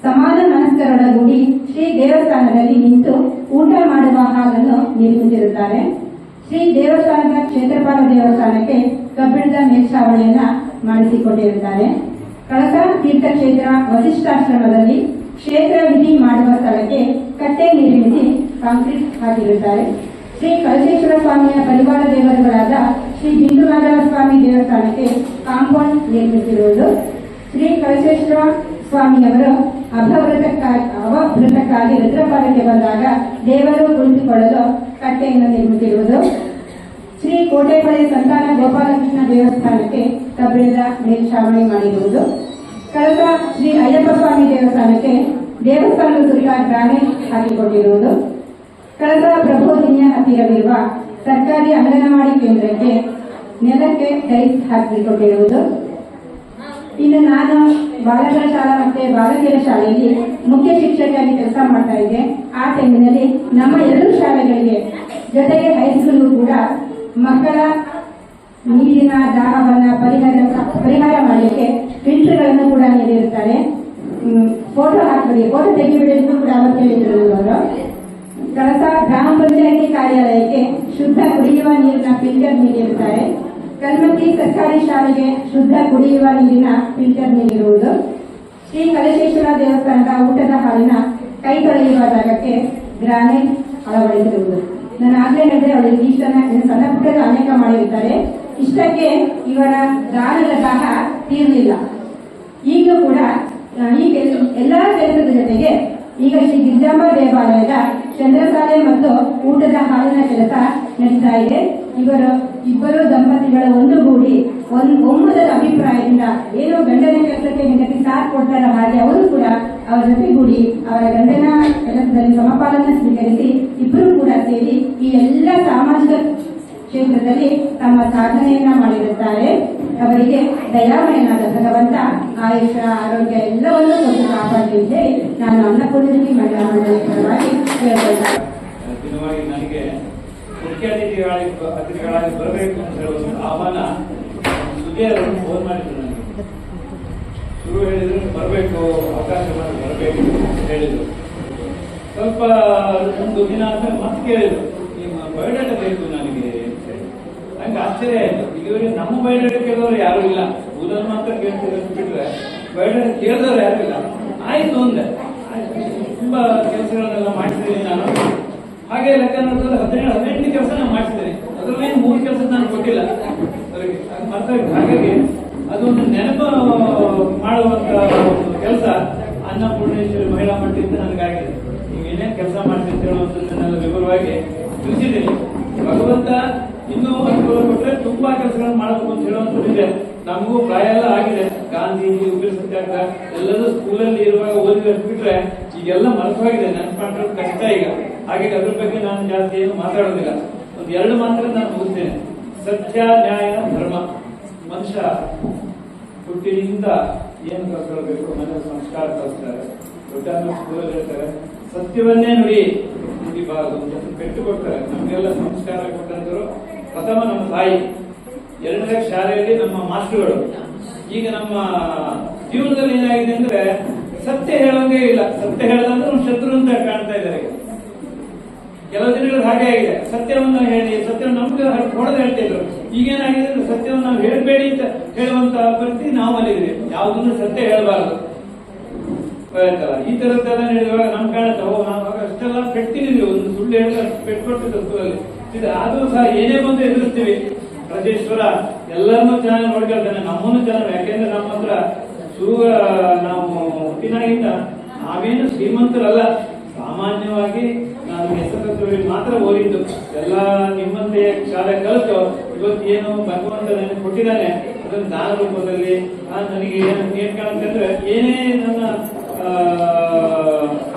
ಸಮಾನ ಮನಸ್ಕರೊಡಗೂಡಿ ಶ್ರೀ ದೇವಸ್ಥಾನದಲ್ಲಿ ನಿಂತು ಊಟ ಮಾಡುವ ಹಾಲನ್ನು ನಿರ್ಮಿಸಿರುತ್ತಾರೆ. ಶ್ರೀ ದೇವಸ್ಥಾನದ ಕ್ಷೇತ್ರಪಾಲ ದೇವಸ್ಥಾನಕ್ಕೆ ಕಬ್ಬಿಣದ ಮೇಲ್ಛಾವಣಿಯನ್ನ ಮಾಡಿಸಿಕೊಂಡಿರುತ್ತಾರೆ. ಕಳಸ ತೀರ್ಥಕ್ಷೇತ್ರ ವಸಿಷ್ಠಾಶ್ರಮದಲ್ಲಿ ಕ್ಷೇತ್ರ ವಿಧಿ ಮಾಡುವ ಸ್ಥಳಕ್ಕೆ ಕಟ್ಟೆ ನಿರ್ಮಿಸಿ ಕಾಂಕ್ರೀಟ್ ಹಾಕಿರುತ್ತಾರೆ. ಶ್ರೀ ಕಳಶೇಶ್ವರ ಸ್ವಾಮಿಯ ಪರಿವಾರ ದೇವರುಗಳಾದ ಶ್ರೀ ಬಿಂದುನಾಗರ ಸ್ವಾಮಿ ದೇವಸ್ಥಾನಕ್ಕೆ ಕಾಂಪೌಂಡ್ ನಿರ್ಮಿಸಿರುವುದು. ಶ್ರೀ ಕಳಶೇಶ್ವರ ಸ್ವಾಮಿಯವರು ಅವಭೃತಕ್ಕಾಗಿ ರುದ್ರಪಾದಕ್ಕೆ ಬಂದಾಗ ದೇವರು ಕುಳಿತುಕೊಳ್ಳಲು ಕಟ್ಟೆಯನ್ನು ನಿರ್ಮಿಸಿರುವುದು. ಶ್ರೀ ಕೋಟೆಪಡೆ ಸಂತಾನ ಗೋಪಾಲಕೃಷ್ಣ ದೇವಸ್ಥಾನಕ್ಕೆ ಕಬ್ಬಿಣದ ಮೇಲ್ಛಾವಣಿ ಮಾಡಿರುವುದು. ಕಳಸ ಶ್ರೀ ಅಯ್ಯಪ್ಪ ಸ್ವಾಮಿ ದೇವಸ್ಥಾನಕ್ಕೆ ದೇವಸ್ಥಾನದ ಸುತ್ತ ಗ್ರಾನೈಟ್ ಹಾಕಿಕೊಂಡಿರುವುದು. ಕಳಸ ಪ್ರಬೋಧಿನಿಯ ಹತ್ತಿರವಿರುವ ಸರ್ಕಾರಿ ಅಂಗನವಾಡಿ ಕೇಂದ್ರಕ್ಕೆ ನೆಲಕ್ಕೆ ಟೈಲ್ಸ್ ಹಾಕಿಕೊಂಡಿರುವುದು. ಇನ್ನು ನಾನು ಬಾಲಕರ ಶಾಲಾ ಮತ್ತೆ ಬಾಲಕಿಯರ ಶಾಲೆಯಲ್ಲಿ ಮುಖ್ಯ ಶಿಕ್ಷಕಿಯಾಗಿ ಕೆಲಸ ಮಾಡ್ತಾ ಇದ್ದೆ. ಆ ಟೈಮಿನಲ್ಲಿ ನಮ್ಮ ಎರಡು ಶಾಲೆಗಳಿಗೆ ಜೊತೆಗೆ ಹೈಸ್ಕೂಲ್ಗೂ ಕೂಡ ಮಕ್ಕಳ ನೀರಿನ ದಾಹವನ್ನು ಪರಿಹಾರ ಮಾಡಲಿಕ್ಕೆ ಫಿಲ್ಟರ್ಗಳನ್ನು ಕೂಡ ನೀಡಿರುತ್ತಾರೆ. ಫೋಟೋ ಹಾಕಿ ಫೋಟೋ ತೆಗೆದುಬಿಡಲಿಕ್ಕೂ ಕೂಡ ಅವತ್ತು ಹೇಳಿದ್ರು ಅವರು. ಕಳಸ ಗ್ರಾಮ ಪಂಚಾಯಿತಿ ಕಾರ್ಯಾಲಯಕ್ಕೆ ಶುದ್ಧ ಕುಡಿಯುವ ನೀರಿನ ಫಿಲ್ಟರ್ ನೀಡಿರುತ್ತಾರೆ. ಕಲ್ಮತಿ ಸರ್ಕಾರಿ ಶಾಲೆಗೆ ಶುದ್ಧ ಕುಡಿಯುವ ನೀರಿನ ಫಿಲ್ಟರ್ ನೀಡಿರುವುದು. ಶ್ರೀ ಕಲಶೇಶ್ವರ ದೇವಸ್ಥಾನದ ಊಟದ ಹಾಲಿನ ಕೈ ತೊಳೆಯುವ ಜಾಗಕ್ಕೆ ಗ್ರಾನೈಟ್ ಅಳವಡಿಸಿರುವುದು. ನಾನು ಆಗ್ಲೇ ಹೇಳಿದ್ರೆ ಅವರಿಗೆ ಇಷ್ಟನ್ನ ಸಣ್ಣ ಪುಟ್ಟದ ಅನೇಕ ಮಾಡಿರುತ್ತಾರೆ. ಇಷ್ಟಕ್ಕೆ ಇವರ ದಾನದ ದಾಹ ತೀರಲಿಲ್ಲ. ಈಗಲೂ ಕೂಡ ಈ ಎಲ್ಲಾ ಕೆಲಸದ ಜೊತೆಗೆ ಈಗ ಶ್ರೀ ಗಿರಿಜಾಂಬ ದೇವಾಲಯದ ಚಂದ್ರಸಾಲೆ ಮತ್ತು ಊಟದ ಹಾಲಿನ ಕೆಲಸ ನಡೀತಾ ಇದೆ. ಇಬ್ಬರು ದಂಪತಿಗಳು ಒಂದುಗೂಡಿ ಒಮ್ಮತದ ಅಭಿಪ್ರಾಯದಿಂದ ಏನೋ ಗಂಡನ ಕೆಲಸಕ್ಕೆ ಹೆಂಡತಿ ಸಾಥ್ ಕೊಡ್ತಾರ ಹಾಗೆ ಅವರು ಕೂಡ ಅವರ ಜೊತೆಗೂಡಿ ಅವರ ಗಂಡನ ಕೆಲಸದಲ್ಲಿ ಸಮಪಾಲನ ಸ್ವೀಕರಿಸಿ ಇಬ್ಬರು ಕೂಡ ಸೇರಿ ಈ ಎಲ್ಲ ಸಾಮಾಜಿಕ ಕ್ಷೇತ್ರದಲ್ಲಿ ತಮ್ಮ ಸಾಧನೆಯನ್ನ ಮಾಡಿರುತ್ತಾರೆ. ಅವರಿಗೆ ದಯಾಮಯನಾದ ಭಗವಂತ ಆಯುಷ ಆರೋಗ್ಯ ಎಲ್ಲವನ್ನೂ ಕೊಟ್ಟು ಕಾಪಾಡಲಿ ಅಂತ ಹೇಳಿ ನಾನು ಅನ್ನಪೂರ್ಣಿ ಮಹಿಳಾ ಮಂಡಳಿ ಪರವಾಗಿ ಕೇಳಿಕೊಳ್ಳುತ್ತೇನೆ. ನನಗೆ ಮುಖ್ಯ ಅತಿಥಿಗಳಾಗಿ ಬರಬೇಕು ಅಂತ ಹೇಳುವ ಆಹ್ವಾನ ಸುದ್ದಿಯವರು ಫೋನ್ ಮಾಡಿದ್ರು. ನನಗೆ ಶುರು ಹೇಳಿದ್ರು ಬರಬೇಕು, ಅವಕಾಶ ಮಾಡಿ ಬರಬೇಕು ಹೇಳಿದ್ರು. ಸ್ವಲ್ಪ ಒಂದು ದಿನ ಆದ್ಮೇಲೆ ಮತ್ತೆ ಕೇಳಿದ್ರು, ನಿಮ್ಮ ಬಯೋಡಾಟಾ ಬೇಕು ನನಗೆ ಅಂತ ಹೇಳಿ. ನಂಗೆ ಆಶ್ಚರ್ಯ ಆಯ್ತು. ಇದುವರೆಗೆ ನಮ್ಮ ಬಯೋಡಾಟಾ ಕೇಳಿದವರು ಯಾರು ಇಲ್ಲ, ಊರಲ್ಲಿ ಮಾತ್ರ ಕೇಳ್ತಿದ್ರು ಬಿಟ್ರೆ ಬಯೋಡಾಟಾ ಕೇಳಿದವರು ಯಾರು ಇಲ್ಲ. ಆಯ್ತು ಅಂದೆ. ತುಂಬಾ ಕೆಲಸಗಳನ್ನೆಲ್ಲ ಮಾಡ್ತಿದ್ದೀನಿ ನಾನು. ಹಾಗೆ ಲೆಕ್ಕ ನೋಡಿದ್ರೆ 17 ಕೆಲಸ ನಾನು ಮಾಡ್ತಿದ್ದೇನೆ. ಅದರಲ್ಲಿ 3 ಕೆಲಸ ನಾನು ಕೊಟ್ಟಿಲ್ಲ ಅವರಿಗೆ. ಹಾಗಾಗಿ ಅದೊಂದು ನೆನಪು ಮಾಡುವಂತ ಒಂದು ಕೆಲಸ ಅನ್ನಪೂರ್ಣೇಶ್ವರಿ ಮಹಿಳಾ ಮಂಡಳಿಯಿಂದ ನನಗಾಗಿದೆ. ನೀವು ಏನೇನು ಕೆಲಸ ಮಾಡ್ತೀನಿ ಹೇಳುವಂಥದ್ದನ್ನೆಲ್ಲ ವಿವರವಾಗಿ ತಿಳಿಸಿದ್ದೀನಿ. ಭಗವಂತ ಇನ್ನೂ ಅನುಕೂಲ ಕೊಟ್ಟರೆ ತುಂಬಾ ಕೆಲಸಗಳನ್ನು ಮಾಡಬೇಕು ಅಂತ ಹೇಳುವಂಥದ್ದಿದೆ. ನಮಗೂ ಪ್ರಾಯ ಎಲ್ಲ ಆಗಿದೆ. ಗಾಂಧೀಜಿ, ಉಗ್ರ ಸತ್ಯಾಗ್ರಹ ಎಲ್ಲರೂ ಸ್ಕೂಲಲ್ಲಿ ಇರುವಾಗ ಓದಿದ ಬಿಟ್ರೆ ಈಗೆಲ್ಲ ಮನಸ್ಸಾಗಿದೆ. ನೆನಪು ಮಾಡೋದು ಕಷ್ಟ ಈಗ. ಹಾಗೆ ಅದ್ರ ಬಗ್ಗೆ ನಾನು ಜಾಸ್ತಿ ಏನು ಮಾತಾಡೋದಿಲ್ಲ. ಒಂದು 2 ಮಾತ್ರ ನಾನು ಮುಗಿಸ್ತೇನೆ. ಸತ್ಯ, ನ್ಯಾಯ, ಧರ್ಮ. ಮನುಷ್ಯ ಹುಟ್ಟಿನಿಂದ ಏನು ಕಲ್ತ್ಕೊಳ್ಬೇಕು, ಮನೆ ಸಂಸ್ಕಾರ ಕಲಿಸ್ತಾರೆ, ದೊಡ್ಡ ಸ್ಕೂಲಲ್ಲಿ ಹೇಳ್ತಾರೆ ಸತ್ಯವನ್ನೇ ನುಡಿ ನುಡಿಬಾರದು ಅಂತ ಪೆಟ್ಟು ಕೊಡ್ತಾರೆ. ನಮಗೆಲ್ಲ ಸಂಸ್ಕಾರ ಕೊಟ್ಟಂತರು ಪ್ರಥಮ ನಮ್ಮ ತಾಯಿ, 2ನೇ ಶಾಲೆಯಲ್ಲಿ ನಮ್ಮ ಮಾಸ್ಟರ್ಗಳು. ಈಗ ನಮ್ಮ ಜೀವನದಲ್ಲಿ ಏನಾಗಿದೆ ಅಂದ್ರೆ ಸತ್ಯ ಹೇಳೋಂಗೇ ಇಲ್ಲ. ಸತ್ಯ ಹೇಳದಂದ್ರೆ ಒಂದು ಶತ್ರು ಅಂತ ಕಾಣ್ತಾ ಇದ್ದಾರೆ. ಕೆಲವು ದಿನಗಳು ಹಾಗೆ ಆಗಿದೆ. ಸತ್ಯವನ್ನು ಹೇಳಿ, ಸತ್ಯವನ್ನು ನಮ್ಗೆ ಹೊಡೆದು ಹೇಳ್ತಿದ್ರು. ಈಗೇನಾಗಿದೆ ಅಂದ್ರೆ ಸತ್ಯವನ್ನು ನಾವು ಹೇಳಬೇಡಿ ಅಂತ ಹೇಳುವಂತ ಪರಿಸ್ಥಿತಿ ನಾವು ಅಲ್ಲಿದೆ. ಯಾವುದನ್ನು ಸತ್ಯ ಹೇಳಬಾರದು ಈ ತರದ್ದೆಲ್ಲ ಹೇಳಿದಾಗ ನಮ್ ಕಾಣುತ್ತೆ, ನಾವು ಅಷ್ಟೆಲ್ಲ ಪೆಟ್ಟಿದ್ದೀವಿ. ಒಂದು ಸುಳ್ಳು ಹೇಳಿದ್ರೆ ಪೆಟ್ಕೊಟ್ಟಿದ್ದು ಸ್ಕೂಲಲ್ಲಿ. ಆದ್ರೂ ಸಹ ಏನೇ ಬಂದು ಎದುರಿಸ್ತೀವಿ. ರಾಜೇಶ್ವರ ಎಲ್ಲರನ್ನೂ ಚೆನ್ನಾಗಿ ನೋಡ್ಕೊಳ್ತಾನೆ, ನಮ್ಮನ್ನು ಚೆನ್ನಾಗಿ. ಯಾಕೆಂದ್ರೆ ನಮ್ಮ ಹತ್ರ ನಾವು ಹುಟ್ಟಿನಾಗಿಂದ ನಾವೇನು ಶ್ರೀಮಂತರಲ್ಲ. ಸಾಮಾನ್ಯವಾಗಿ ನಾನು ಹೆಸರು ಮಾತ್ರ ಓದಿದ್ದು. ಎಲ್ಲ ನಿಮ್ಮಂತೆ ಶಾಲೆ ಕಲಿತು ಇವತ್ತೇನು ಭಗವಂತ ನನಗೆ ಕೊಟ್ಟಿದ್ದಾನೆ ಅದನ್ನು ದಾನ ರೂಪದಲ್ಲಿ ನನಗೆ ಏನ್ ಕಾಣುತ್ತಂದ್ರೆ ಏನೇ ನನ್ನ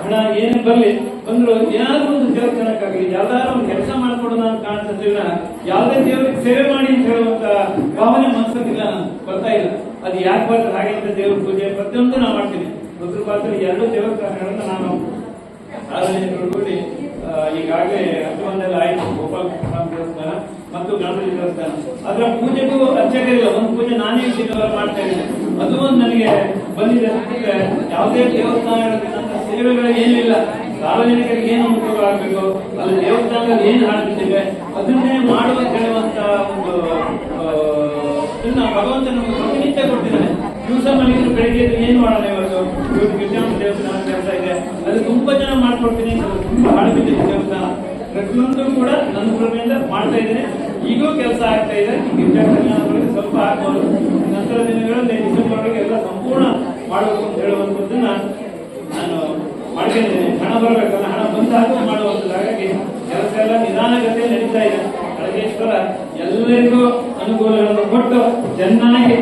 ಹಣ ಏನೇ ಬರ್ಲಿ ಬಂದ್ರು ಏನಾದ್ರೂ ಒಂದು ದೇವಸ್ಥಾನಕ್ಕಾಗಲಿ ಯಾವ್ದಾದ್ರು ಒಂದು ಕೆಲಸ ಮಾಡ್ಕೊಂಡು ನಾನು ಕಾಣಿಸ್ತಿಲ್ಲ. ಯಾವುದೇ ದೇವರಿಗೆ ಸೇವೆ ಮಾಡಿ ಅಂತ ಹೇಳುವಂತ ಭಾವನೆ ಮನಸ್ಸಲ್ಲಿಲ್ಲ, ನಾನು ಬರ್ತಾ ಇಲ್ಲ. ಅದು ಯಾಕೆ ಬರ್ತದೆ ಹಾಗೆ ಅಂತ ದೇವ್ರ ಪೂಜೆ ಪ್ರತಿಯೊಂದು ನಾವು ಮಾಡ್ತೀನಿ. ರುದ್ರ ಪಾತ್ರ 2 ದೇವಸ್ಥಾನಗಳನ್ನು ನಾನು ಸಾರ್ವಜನಿಕರಲ್ಲಿ ಈಗಾಗಲೇ ಹತ್ತೊಂದೆಲ್ಲ ಆಯ್ತು. ಗೋಪಾಲ ದೇವಸ್ಥಾನ ಮತ್ತು ಗಣಪತಿ ದೇವಸ್ಥಾನ. ಅದರ ಪೂಜೆಗೂ ಅರ್ಚಕರಿಲ್ಲ. ಒಂದು ಪೂಜೆ ನಾನೇ ಶನಿವಾರ ಮಾಡ್ತಾ ಇದ್ದೇನೆ. ಅದು ಒಂದು ನನಗೆ ಬಂದಿದೆ. ಯಾವುದೇ ದೇವಸ್ಥಾನಗಳಲ್ಲಿ ನನ್ನ ಸೇವೆಗಳು ಏನಿಲ್ಲ. ಸಾರ್ವಜನಿಕರಿಗೆ ಏನು ಅನುಕೂಲ ಆಗಬೇಕು, ಅಲ್ಲಿ ದೇವಸ್ಥಾನದಲ್ಲಿ ಏನು ಹಾಡುತ್ತಿದ್ದೇವೆ ಅದನ್ನೇ ಮಾಡುವ ಹೇಳುವಂತ ಒಂದು ಭಗವಂತ ನಮಗೆ ಪ್ರತಿನಿತ್ಯ ಕೊಟ್ಟಿದ್ದಾನೆ. ದಿವಸ ಮನೆಯಲ್ಲಿ ಬೆಳಿಗ್ಗೆ ಏನು ಮಾಡೋಣ, ಇವತ್ತು ಗಿರಿಜಾಂಬ ದೇವಸ್ಥಾನ ಕೆಲಸ ಇದೆ, ಅದು ತುಂಬಾ ಜನ ಮಾಡ್ಕೊಡ್ತೀನಿ. ತುಂಬಾ ಹಾಡುಬಿಟ್ಟಿದೆ ದೇವಸ್ಥಾನ. ಪ್ರತಿಯೊಂದು ಕೂಡ ನನ್ನ ಕೃಪೆಯಿಂದ ಮಾಡ್ತಾ ಇದ್ದೇನೆ. ಈಗೂ ಕೆಲಸ ಆಗ್ತಾ ಇದೆ. ಈ ಗಿರಿಜಾಂಬ ಸ್ವಲ್ಪ ಆಗ್ಬೋದು. ನಂತರ ದಿನಗಳಲ್ಲಿ ಡಿಸೆಂಬರ್ ಒಳಗೆ ಎಲ್ಲ ಸಂಪೂರ್ಣ ಮಾಡಬೇಕು ಅಂತ ಹೇಳುವಂಥದ್ದನ್ನ ನಾನು ಮಾಡ್ಕೊಂಡಿದ್ದೇನೆ. ಹಣ ಬರಬೇಕಲ್ಲ, ಹಣ ಬಂದಾಗ ಮಾಡುವಂಥದ್ದು. ಹಾಗಾಗಿ ಕೆಲಸ ಎಲ್ಲ ನಿಧಾನಗತಿ ನಡೀತಾ ಇದೆ. ರಾಜೇಶ್ವರ ಎಲ್ಲರಿಗೂ ಅನುಕೂಲಗಳನ್ನು ಕೊಟ್ಟು ಚೆನ್ನಾಗಿ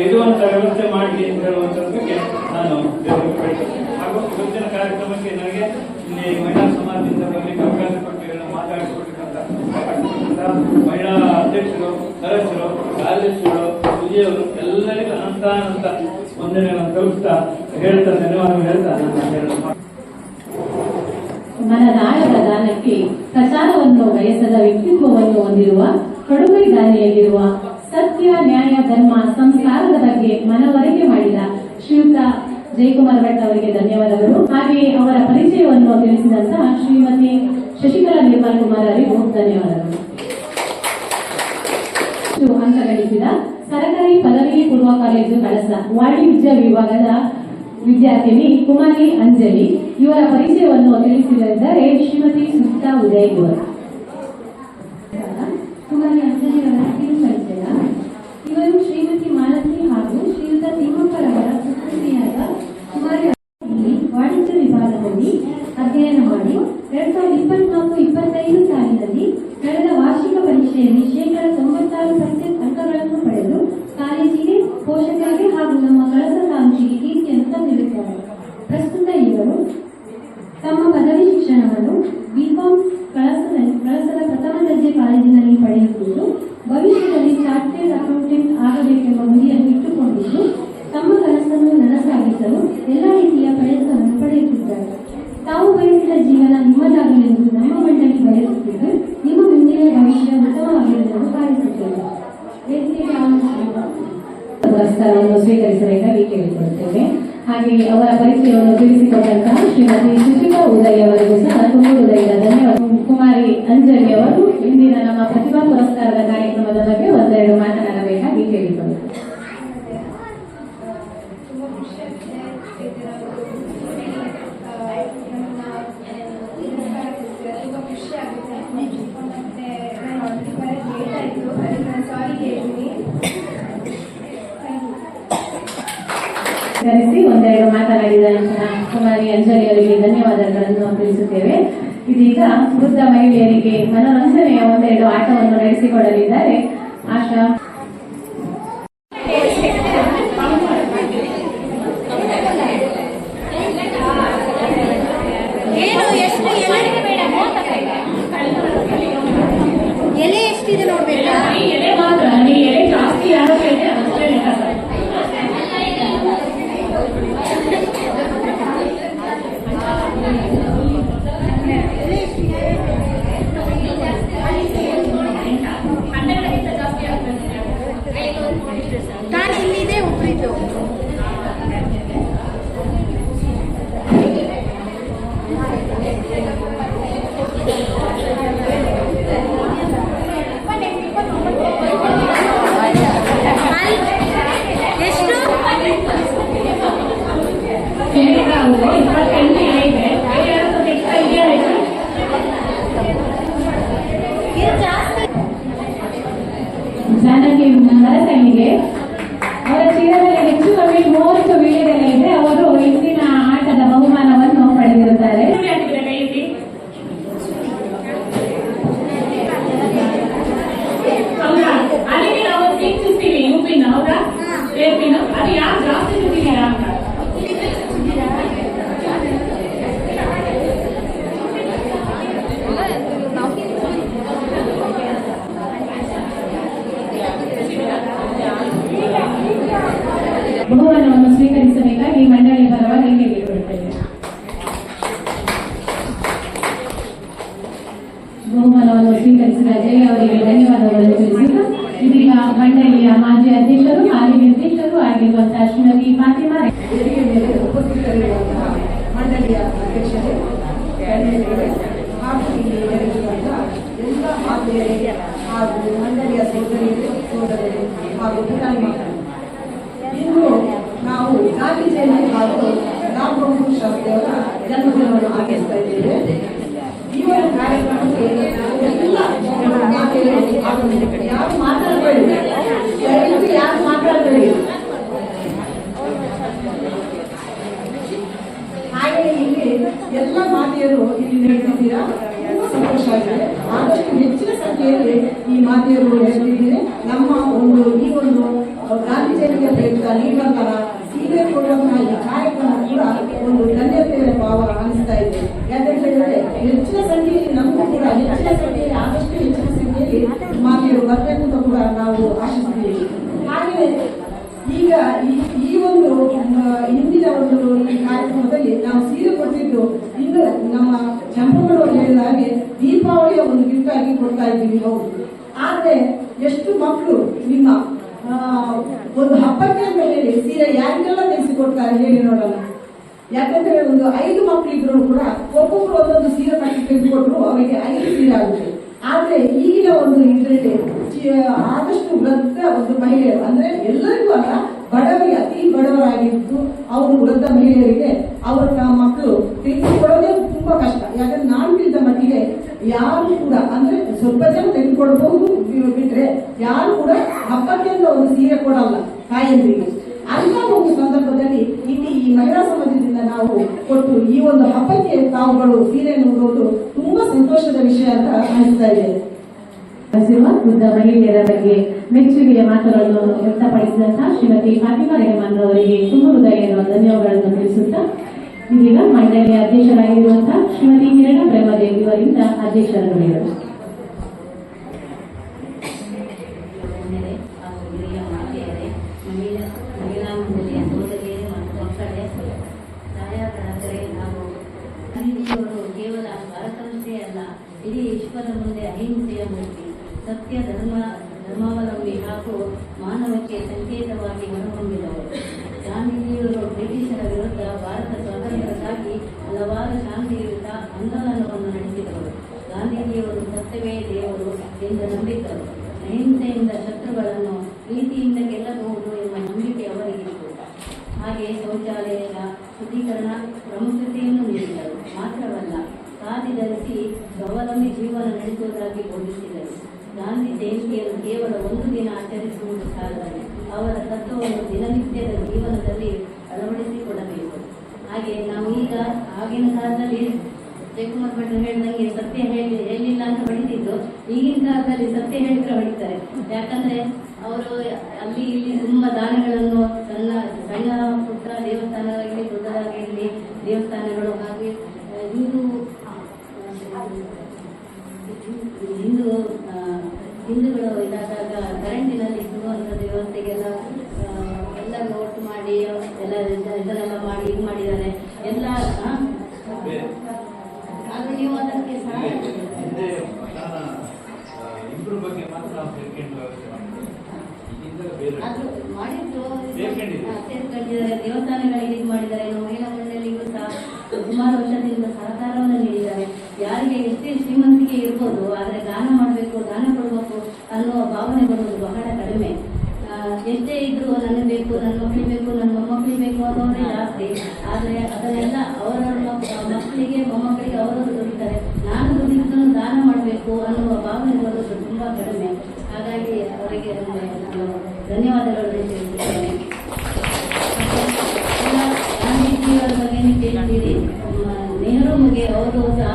ಇಡುವಂತ ವ್ಯವಸ್ಥೆ ಮಾಡಲಿ ಅಂತ ಹೇಳುವಂಥದ್ದಕ್ಕೆ ನಾನು ದೇವರಿಗೆ ಬೇಡ್ತೇನೆ. ಹಾಗೂ ಇವತ್ತಿನ ಕಾರ್ಯಕ್ರಮಕ್ಕೆ ನನಗೆ ಇಲ್ಲಿ ಮಹಿಳಾ ಸಮಾಜದಿಂದ ಬರಲಿಕ್ಕೆ ಅವಕಾಶ ಕೊಟ್ಟು ಮಾತಾಡಿಕೊಟ್ಟಿರುವಂತ ಮಹಿಳಾ ಅಧ್ಯಕ್ಷರು, ಸದಸ್ಯರು, ಕಾರ್ಯದರ್ಶಿಗಳು, ವಿಜಯವರು ಎಲ್ಲರಿಗೂ ಅನಂತ ವಂದನೆಗಳನ್ನು ತಲುಪಿಸ್ತಾ ಹೇಳ್ತಾ ಧನ್ಯವಾದಗಳು ಹೇಳ್ತಾ ನಾನು ಮನದಾಳದ ದಾನಕ್ಕೆ ಪ್ರಚಾರವನ್ನು ಬಯಸದ ವ್ಯಕ್ತಿತ್ವವನ್ನು ಹೊಂದಿರುವ ಕೊಡುಗೈದಾನಿಯಾಗಿರುವ ಸತ್ಯ, ನ್ಯಾಯ, ಧರ್ಮ, ಸಂಸ್ಕಾರದ ಬಗ್ಗೆ ಮನವರಿಕೆ ಮಾಡಿದ ಶ್ರೀಯುತ ಜಯಕುಮಾರ್ ಭಟ್ ಅವರಿಗೆ ಧನ್ಯವಾದಗಳು. ಹಾಗೆಯೇ ಅವರ ಪರಿಚಯವನ್ನು ತಿಳಿಸಿದಂತಹ ಶ್ರೀಮತಿ ಶಶಿಕಲಾ ನಿರ್ಮಲ್ ಕುಮಾರ್ ಅವರಿಗೂ ಧನ್ಯವಾದಗಳು. ಅಂಕ ಗಳಿಸಿದ ಸರ್ಕಾರಿ ಪದವಿ ಪೂರ್ವ ಕಾಲೇಜು ಕಳಸ ವಾಣಿಜ್ಯ ವಿಭಾಗದ ವಿದ್ಯಾರ್ಥಿನಿ ಕುಮಾರಿ ಅಂಜಲಿ ಇವರ ಪರಿಚಯವನ್ನು ತಿಳಿಸಿದ್ದಾರೆ ಶ್ರೀಮತಿ ಸುಷ್ತಾ ಉದಯಗೌರ್. ಕುಮಾರಿ ಅಂಜಲಿ ಅವರ ಪರಿಚಯ. ಇವರು ಶ್ರೀಮತಿ ಮಾಲತಿ ಹಾಗೂ ಶ್ರೀಯುತ ತಿಮ್ಮಪ್ಪರವರ ಸುಪುತ್ರಿಯಾದ ಕುಮಾರಿ ವಾಣಿಜ್ಯ ವಿಭಾಗದಲ್ಲಿ ಅಧ್ಯಯನ ಮಾಡಿ 2024-25 ಸಾಲಿನಲ್ಲಿ ನಡೆದ ವಾರ್ಷಿಕ ಪರೀಕ್ಷೆ ಪರೀಕ್ಷೆಯಲ್ಲಿ 96% ಅಂಕಗಳನ್ನು ಪಡೆದು ಕಾಲೇಜಿಗೆ, ಪೋಷಕರಿಗೆ ಹಾಗೂ ನಮ್ಮ ಕಳಸ ಕಾಂಕ್ಷಿಗೆ ಕೀರ್ತಿಯನ್ನು ತಂದಿರುತ್ತಾರೆ. ಪ್ರಸ್ತುತ ಇವರು ತಮ್ಮ ಪದವಿ ಶಿಕ್ಷಣವನ್ನು ಬಿಕಾಂ ಕಳಸದ ಪ್ರಥಮ ದರ್ಜೆ ಕಾಲೇಜಿನಲ್ಲಿ ಪಡೆಯುತ್ತಿದ್ದು, ಭವಿಷ್ಯದಲ್ಲಿ ಚಾರ್ಟೆಡ್ ಅಕೌಂಟೆಂಟ್ ಆಗಬೇಕೆಂಬ ಗುರಿಯನ್ನು ಇಟ್ಟುಕೊಂಡಿದ್ದು, ತಮ್ಮ ಕನಸನ್ನು ನನಸಾಗಿಸಲು ಎಲ್ಲ ರೀತಿಯ ಪ್ರಯತ್ನವನ್ನು ಪಡೆಯುತ್ತಿದ್ದಾರೆ. ತಾವು ಬಯಸಿದ ಜೀವನ ನಿಮ್ಮದಾಗಲೆಂದು ನಮ್ಮ ಮಂಡಳಿ ಬಯಸುತ್ತಿದ್ದು, ನಿಮ್ಮ ಮುಂದಿನ ಭವಿಷ್ಯ ಉತ್ತಮವಾಗಿರಲೆಂದು ಕಾಯಿಸುತ್ತೇವೆ. ಪುರಸ್ಕಾರವನ್ನು ಸ್ವೀಕರಿಸಬೇಕಾಗಿ ಕೇಳಿಕೊಳ್ಳುತ್ತೇವೆ. ಹಾಗೆ ಅವರ ಪರಿಚಯವನ್ನು ತಿಳಿಸಿಕೊಟ್ಟಂತಹ ಶ್ರೀಮತಿ ಸುಚಿತಾ ಉದಯ್ ಅವರಿಗೂ ಸಹ ತುಂಬ ಹೃದಯದ ಧನ್ಯವಾದ. ಕುಮಾರಿ ಅಂಜಲಿ ಅವರು ಇಂದಿನ ನಮ್ಮ ಪ್ರತಿಭಾ ಪುರಸ್ಕಾರದ ಕಾರ್ಯಕ್ರಮದ ಬಗ್ಗೆ ಒಂದೆರಡು ಮಾತನಾಡಬೇಕಾಗಿ ಕೇಳಿಕೊಳ್ಳುತ್ತೇವೆ. ಕರೆಸಿ ಒಂದೆರಡು ಮಾತನಾಡಿದ ನಂತರ ಕುಮಾರಿ ಅಂಜಲಿ ಅವರಿಗೆ ಧನ್ಯವಾದಗಳನ್ನು ತಿಳಿಸುತ್ತೇವೆ. ಇದೀಗ ವೃದ್ಧ ಮಹಿಳೆಯರಿಗೆ ಮನೋರಂಜನೆಯ ಒಂದೆರಡು ಆಟವನ್ನು ನಡೆಸಿಕೊಡಲಿದ್ದಾರೆ. ಆಶಾ ಎಲೆ ಎಷ್ಟಿದೆ ನೋಡ್ಬೇಕ? ಎಲೆ ಮಾತ್ರ, ಈ ಎಲೆ ಜಾಸ್ತಿ ಯಾರು ಇದೆ ಅಷ್ಟೇ ಲೆಕ್ಕ. ನಾನು ಇಲ್ಲಿದೆ ಒಬ್ಬರಿದ್ದು. ಎಷ್ಟು? 28 ಎಲೆ ಇದೆ. ಎಕ್ಸ್ಟ್ರಾ ಇದೆಯಾ? ಇದು ಜಾಸ್ತಿ. ಜಾನಕಿ ನರಸನಿಗೆ ಅವರ ಚೀರದಲ್ಲಿ ಹೆಚ್ಚು ಕಮ್ಮಿ 30 ವೀಳ್ಯದೆಲೆ ಇದೆ. ಅವರು ಇಂದಿನ ಆಟದ ಬಹುಮಾನವನ್ನು ಪಡೆದಿರುತ್ತಾರೆ. ಹೌದಾ? ಅಲ್ಲಿಗೆ ನಾವು ವೀಕ್ಷಿಸ್ತೀವಿ ಯುಪಿನ, ಹೌದಾ? ಏಪಿನ ಅದು ಯಾರು ಜಾಸ್ತಿ ಸುತ್ತಿದ್ದೀರಾ ಅಂತ. ಬಹುಮಾನವನ್ನು ಸ್ವೀಕರಿಸಬೇಕಾಗಿ ಮಂಡಳಿ ಪರವಾಗಿ ಕೇಳಿಕೊಳ್ಳುತ್ತೇವೆ. ಬಹುಮಾನವನ್ನು ಸ್ವೀಕರಿಸಿದ ಜಯ ಅವರಿಗೆ ಧನ್ಯವಾದಗಳನ್ನು ತಿಳಿಸಿದ್ದು, ಇದೀಗ ಮಂಡಳಿಯ ಮಾಜಿ ಅಧ್ಯಕ್ಷರು ಹಾಲಿ ನಿರ್ದೇಶಕರು ಆಗಿರುವಂತಹ ಶ್ರೀಮತಿ ಫಾತಿಮಾ ವೇದಿಕೆ ಮೇಲೆ ಉಪಸ್ಥಿತರಿರುವಂತಹ ಮಂಡಳಿಯ ಅಧ್ಯಕ್ಷರೇ, ಗಣ್ಯರೇ ಹಾಗೂ ಇಲ್ಲಿ ನೆರೆದಿರುವಂತಹ ಎಲ್ಲ ಆತ್ಮೀಯರಿಗೆ ಹಾಗೂ ಮಂಡಳಿಯ ಸೋದರರು ಹಾಗೂ ಪುಟಾಣಿ ಮಕ್ಕಳು, ಇಂದು ನಾವು ಗಾಂಧಿ ಜಯಂತಿ ಹಾಗೂ ಲಾಲ್ ಬಹದ್ದೂರ್ ಶಾಸ್ತ್ರಿಯವರ ಜನ್ಮದಿನವನ್ನು ಆಚರಿಸ್ತಾ ಇದ್ದೇವೆ. ಈ ಒಂದು ಕಾರ್ಯಕ್ರಮಕ್ಕೆ ಎಲ್ಲ ಯಾರು ಮಾತಾಡಬೇಡಿ, ದಯವಿಟ್ಟು ಯಾರು ಮಾತಾಡಬೇಡಿ. ಹಾಗೆ ಇಲ್ಲಿ ಎಲ್ಲ ಮಾತೆಯರು ಇಲ್ಲಿ ನೆರೆದಿದ್ದೀರಾ, ತುಂಬಾ ಸಂತೋಷ ಆಗಿದೆ. ಆದಷ್ಟು ಹೆಚ್ಚಿನ ಸಂಖ್ಯೆಯಲ್ಲಿ ಈ ಮಾತೆಯರು ನೆರೆದಿದ್ದೀರಿ. ನಮ್ಮ ಈ ಒಂದು ಗಾಂಧಿ ಜಯಂತಿಯ ಪ್ರಯುಕ್ತ ನೀಡುವಂತಹ ಸೀರೆ ಕೊಡುವಂತಹ ಈ ಕಾರ್ಯಕ್ರಮ ಕೂಡ ಒಂದು ಧನ್ಯತೆಯ ಭಾವ ಅನಿಸ್ತಾ ಇದೆ. ಯಾಕಂತ ಹೇಳಿದ್ರೆ ಹೆಚ್ಚಿನ ಸಂಖ್ಯೆಯಲ್ಲಿ ನಮಗೂ ಕೂಡ ಹೆಚ್ಚಿನ ಸಂಖ್ಯೆಯಲ್ಲಿ ಆದಷ್ಟು ಹೆಚ್ಚಿನ ಸಂಖ್ಯೆಯಲ್ಲಿ ಮಾತೆಯರು ಬರಬೇಕು ಅಂತ ಕೂಡ ನಾವು ಆಶಿಸ್ತೀವಿ. ಹಾಗೆಯೇ ಈಗ ಈ ಒಂದು ಹಿಂದಿನ ಒಂದು ಈ ಕಾರ್ಯಕ್ರಮದಲ್ಲಿ ನಾವು ಸೀರೆ ಕೊಟ್ಟಿದ್ದು ಇನ್ನು ನಮ್ಮ ಚಂಪಗಳು ಹೇಳಿದ ಹಾಗೆ ದೀಪಾವಳಿಯ ಒಂದು ಗಿಫ್ಟ್ ಆಗಿ ಕೊಡ್ತಾ ಇದ್ದೀವಿ. ಹೌದು, ಆದ್ರೆ ಎಷ್ಟು ಮಕ್ಕಳು ನಿಮ್ಮ ಒಂದು ಹಬ್ಬಕ್ಕೆ ಅಂತ ಹೇಳಿ ಸೀರೆ ಯಾರಿಗೆಲ್ಲ ತೆಗೆಸಿಕೊಡ್ತಾರೆ ಹೇಳಿ ನೋಡೋಣ. ಯಾಕಂದ್ರೆ ಒಂದು 5 ಮಕ್ಕಳಿದ್ರು ಕೂಡ ಒಬ್ಬೊಬ್ರು ಒಂದೊಂದು ಸೀರೆ ಕಟ್ಟಿ ತೆಗೆದುಕೊಟ್ರು ಅವರಿಗೆ 5 ಸೀರೆ ಆಗುತ್ತೆ. ಆದ್ರೆ ಈಗಿನ ಒಂದು ಇದರಲ್ಲಿ ಆದಷ್ಟು ವೃದ್ಧ ಒಂದು ಮಹಿಳೆಯರು, ಅಂದ್ರೆ ಎಲ್ಲರಿಗೂ ಅಲ್ಲ, ಬಡವರಿಗೆ ಅತಿ ಬಡವರಾಗಿದ್ದು ಅವರು ವೃದ್ಧ ಮಹಿಳೆಯರಿಗೆ ಅವರ ಮಕ್ಕಳು ತೆಗೆದುಕೊಡೋದೇ ತುಂಬಾ ಕಷ್ಟ. ಯಾಕಂದ್ರೆ ನಾನು ತಿಳಿದ ಮಟ್ಟಿಗೆ ಯಾರು ಕೂಡ, ಅಂದ್ರೆ ಸ್ವಲ್ಪ ಜನ ತೆಗೆದುಕೊಡಬಹುದು ಬಿಟ್ರೆ ಯಾರು ಕೂಡ ಹಬ್ಬಕ್ಕೆ ಅಂತ ಒಂದು ಸೀರೆ ಕೊಡಲ್ಲ ತಾಯಂದಿರಿಗೆ. ಅಂತ ಒಂದು ಸಂದರ್ಭದಲ್ಲಿ ಇಲ್ಲಿ ಈ ಮಹಿಳಾ ಸಮಾಜದಿಂದ ನಾವು ಕೊಟ್ಟು ಈ ಒಂದು ಹಬ್ಬಕ್ಕೆ ತಾವುಗಳು ಸೀರೆಯನ್ನು ಉಡೋದು ತುಂಬಾ ಸಂತೋಷದ ವಿಷಯ ಅಂತ ಅನಿಸ್ತಾ ಇದೆ. ವೃದ್ಧ ಮಹಿಳೆಯರ ಬಗ್ಗೆ ಮೆಚ್ಚುಗೆಯ ಮಾತುಗಳನ್ನು ವ್ಯಕ್ತಪಡಿಸಿದಂತಹ ಶ್ರೀಮತಿ ಫಾತಿಮಾ ರೆಹಮಾನ್ ಅವರಿಗೆ ತುಂಬ ಹೃದಯದ ಧನ್ಯವಾದಗಳನ್ನು ತಿಳಿಸುತ್ತಾ ಇದೀಗ ಮಂಡಳಿಯ ಅಧ್ಯಕ್ಷರಾಗಿರುವಂತಹ ಶ್ರೀಮತಿ ಕಿರಣ ಪ್ರೇಮದೇವಿ ಇವರಿಂದ ಅಧ್ಯಕ್ಷರ ನುಡಿಗಳು. ಮಹಿಳಾ ಮಂಡಳಿಯ ಸೋದರಿಯರೇ ಮತ್ತು ಮಕ್ಕಳೇ, ಛಾಯಾಗ್ರಾಹಕರೇ ಹಾಗೂ ಗಾಂಧೀಜಿಯವರು ಕೇವಲ ಭಾರತವಷ್ಟೇ ಅಲ್ಲ, ಇಡೀ ವಿಶ್ವದ ಮುಂದೆ ಅಹಿಂಸೆಯ ಮೂರ್ತಿ, ಸತ್ಯ ಧರ್ಮಾವಲಂಬಿ ಹಾಗೂ ಮಾನವಕ್ಕೆ ಸಂಕೇತವಾಗಿ ಹೊರಹೊಮ್ಮಿದವರು. ಗಾಂಧೀಜಿಯವರು ಬ್ರಿಟಿಷರ ವಿರುದ್ಧ ಭಾರತ ಸ್ವಾತಂತ್ರ್ಯಕ್ಕಾಗಿ ಹಲವಾರು ಶಾಂತಿಯುತ ಆಂದೋಲನವನ್ನು ನಡೆಸಿದವರು. ಗಾಂಧೀಜಿಯವರು ಸತ್ಯವೇ ದೇವರು ಎಂದು ನಂಬಿದ್ದರು. ಅಹಿಂಸೆಯಿಂದ ಶತ್ರುಗಳನ್ನು ಪ್ರೀತಿಯಿಂದ ಗೆಲ್ಲಬಹುದು ಎಂಬ ನಂಬಿಕೆ ಅವರಿಗಿತ್ತು. ಹಾಗೆ ಶೌಚಾಲಯದ ಶುದ್ಧೀಕರಣ ಪ್ರಾಮುಖ್ಯತೆಯನ್ನು ನೀಡಿದರು. ಮಾತ್ರವಲ್ಲ, ಖಾದಿ ಧರಿಸಿ ಸ್ವಾವಲಂಬಿ ಜೀವನ ನಡೆಸುವುದಾಗಿ ಬೋಧಿಸಿದರು. ಗಾಂಧಿ ಜಯಂತಿಯನ್ನು ಕೇವಲ ಒಂದು ದಿನ ಆಚರಿಸುವುದು ಸಾಲದು, ಅವರ ತತ್ವವನ್ನು ದಿನನಿತ್ಯದ ಜೀವನದಲ್ಲಿ ಅಳವಡಿಸಿಕೊಳ್ಳಬೇಕು. ಹಾಗೆ ನಾವು ಈಗ ಆಗಿನ ಕಾಲದಲ್ಲಿ ಜಯಕುಮಾರ್ ಭಟ್ರು ಹೇಳಿದಂಗೆ ಸತ್ಯ ಹೇಳಿಲ್ಲ ಅಂತ ಹೊಡಿತಿದ್ದು, ಈಗಿನ ಕಾಲದಲ್ಲಿ ಸತ್ಯ ಹೇಳಿದ್ರೆ ಹೊಡಿತಾರೆ. ಯಾಕಂದ್ರೆ ಅವರು ಅಲ್ಲಿ ಇಲ್ಲಿ ತುಂಬಾ ದಾನಗಳನ್ನು ಸಣ್ಣ ಪುಟ್ಟ ದೇವಸ್ಥಾನಗಳಾಗಲಿ ದೊಡ್ಡದಾಗಿರಲಿ ದೇವಸ್ಥಾನಗಳು ಹಾಗೆ ಹಿಂದೂಗಳು ಇದಾದಾಗ ಕರೆಂಟಿನಲ್ಲಿ ಸಿಗುವಂಥದ್ದು ವ್ಯವಸ್ಥೆಗೆಲ್ಲ ಎಲ್ಲರೂ ಒಟ್ಟು ಮಾಡಿ ಇದನ್ನೆಲ್ಲ ಮಾಡಿ ಇದು ಮಾಡಿದ್ದಾರೆ ಎಲ್ಲ. ಆಗ ನೀವು ಅದಕ್ಕೆ ಅದು ಮಾಡಿದ್ರು ಸೇರ್ಕೊಂಡಿದ್ದಾರೆ, ದೇವಸ್ಥಾನಗಳಿಗೆ ಇದು ಮಾಡಿದ್ದಾರೆ. ಮಹಿಳಾ ಮಂಡಳಿಗೂ ಸಹ ಸುಮಾರು ವರ್ಷದಿಂದ ಸಹಕಾರವನ್ನು ನೀಡಿದ್ದಾರೆ. ಯಾರಿಗೆ ಎಷ್ಟೇ ಶ್ರೀಮಂತಿಕೆ ಇರ್ಬೋದು, ಆದರೆ ದಾನ ಮಾಡಬೇಕು, ದಾನ ಕೊಡಬೇಕು ಅನ್ನುವ ಭಾವನೆ ಬರುವುದು ಬಹಳ ಕಡಿಮೆ. ಎಷ್ಟೇ ಇದ್ರು ನನಗೆ ಬೇಕು, ನನ್ನ ಮಕ್ಕಳಿಗೆ ಬೇಕು, ನನ್ನ ಮೊಮ್ಮಕ್ಕಳಿಗೆ ಬೇಕು ಅನ್ನೋದೇ ಜಾಸ್ತಿ. ಆದರೆ ಅದನ್ನೆಲ್ಲ ಅವರವ್ರ ಮಕ್ಕಳಿಗೆ ಮೊಮ್ಮಕ್ಕಳಿಗೆ ಅವರವರು ದುಡಿತಾರೆ. ನಾನು ದುಡಿದನ್ನು ದಾನ ಮಾಡಬೇಕು ಅನ್ನುವ ಭಾವನೆ ಬರೋದು ತುಂಬಾ ಕಡಿಮೆ. ಹಾಗಾಗಿ ಅವರಿಗೆ ನಾನು ಧನ್ಯವಾದಗಳು ತಿಳಿಸುತ್ತೇನೆ. ಗಾಂಧೀಜಿಯವರ ಬಗ್ಗೆ ನೀವು ಕೇಳ್ತೀರಿ. ನೆಹರೂಗೆ ಅವರು ಸಹ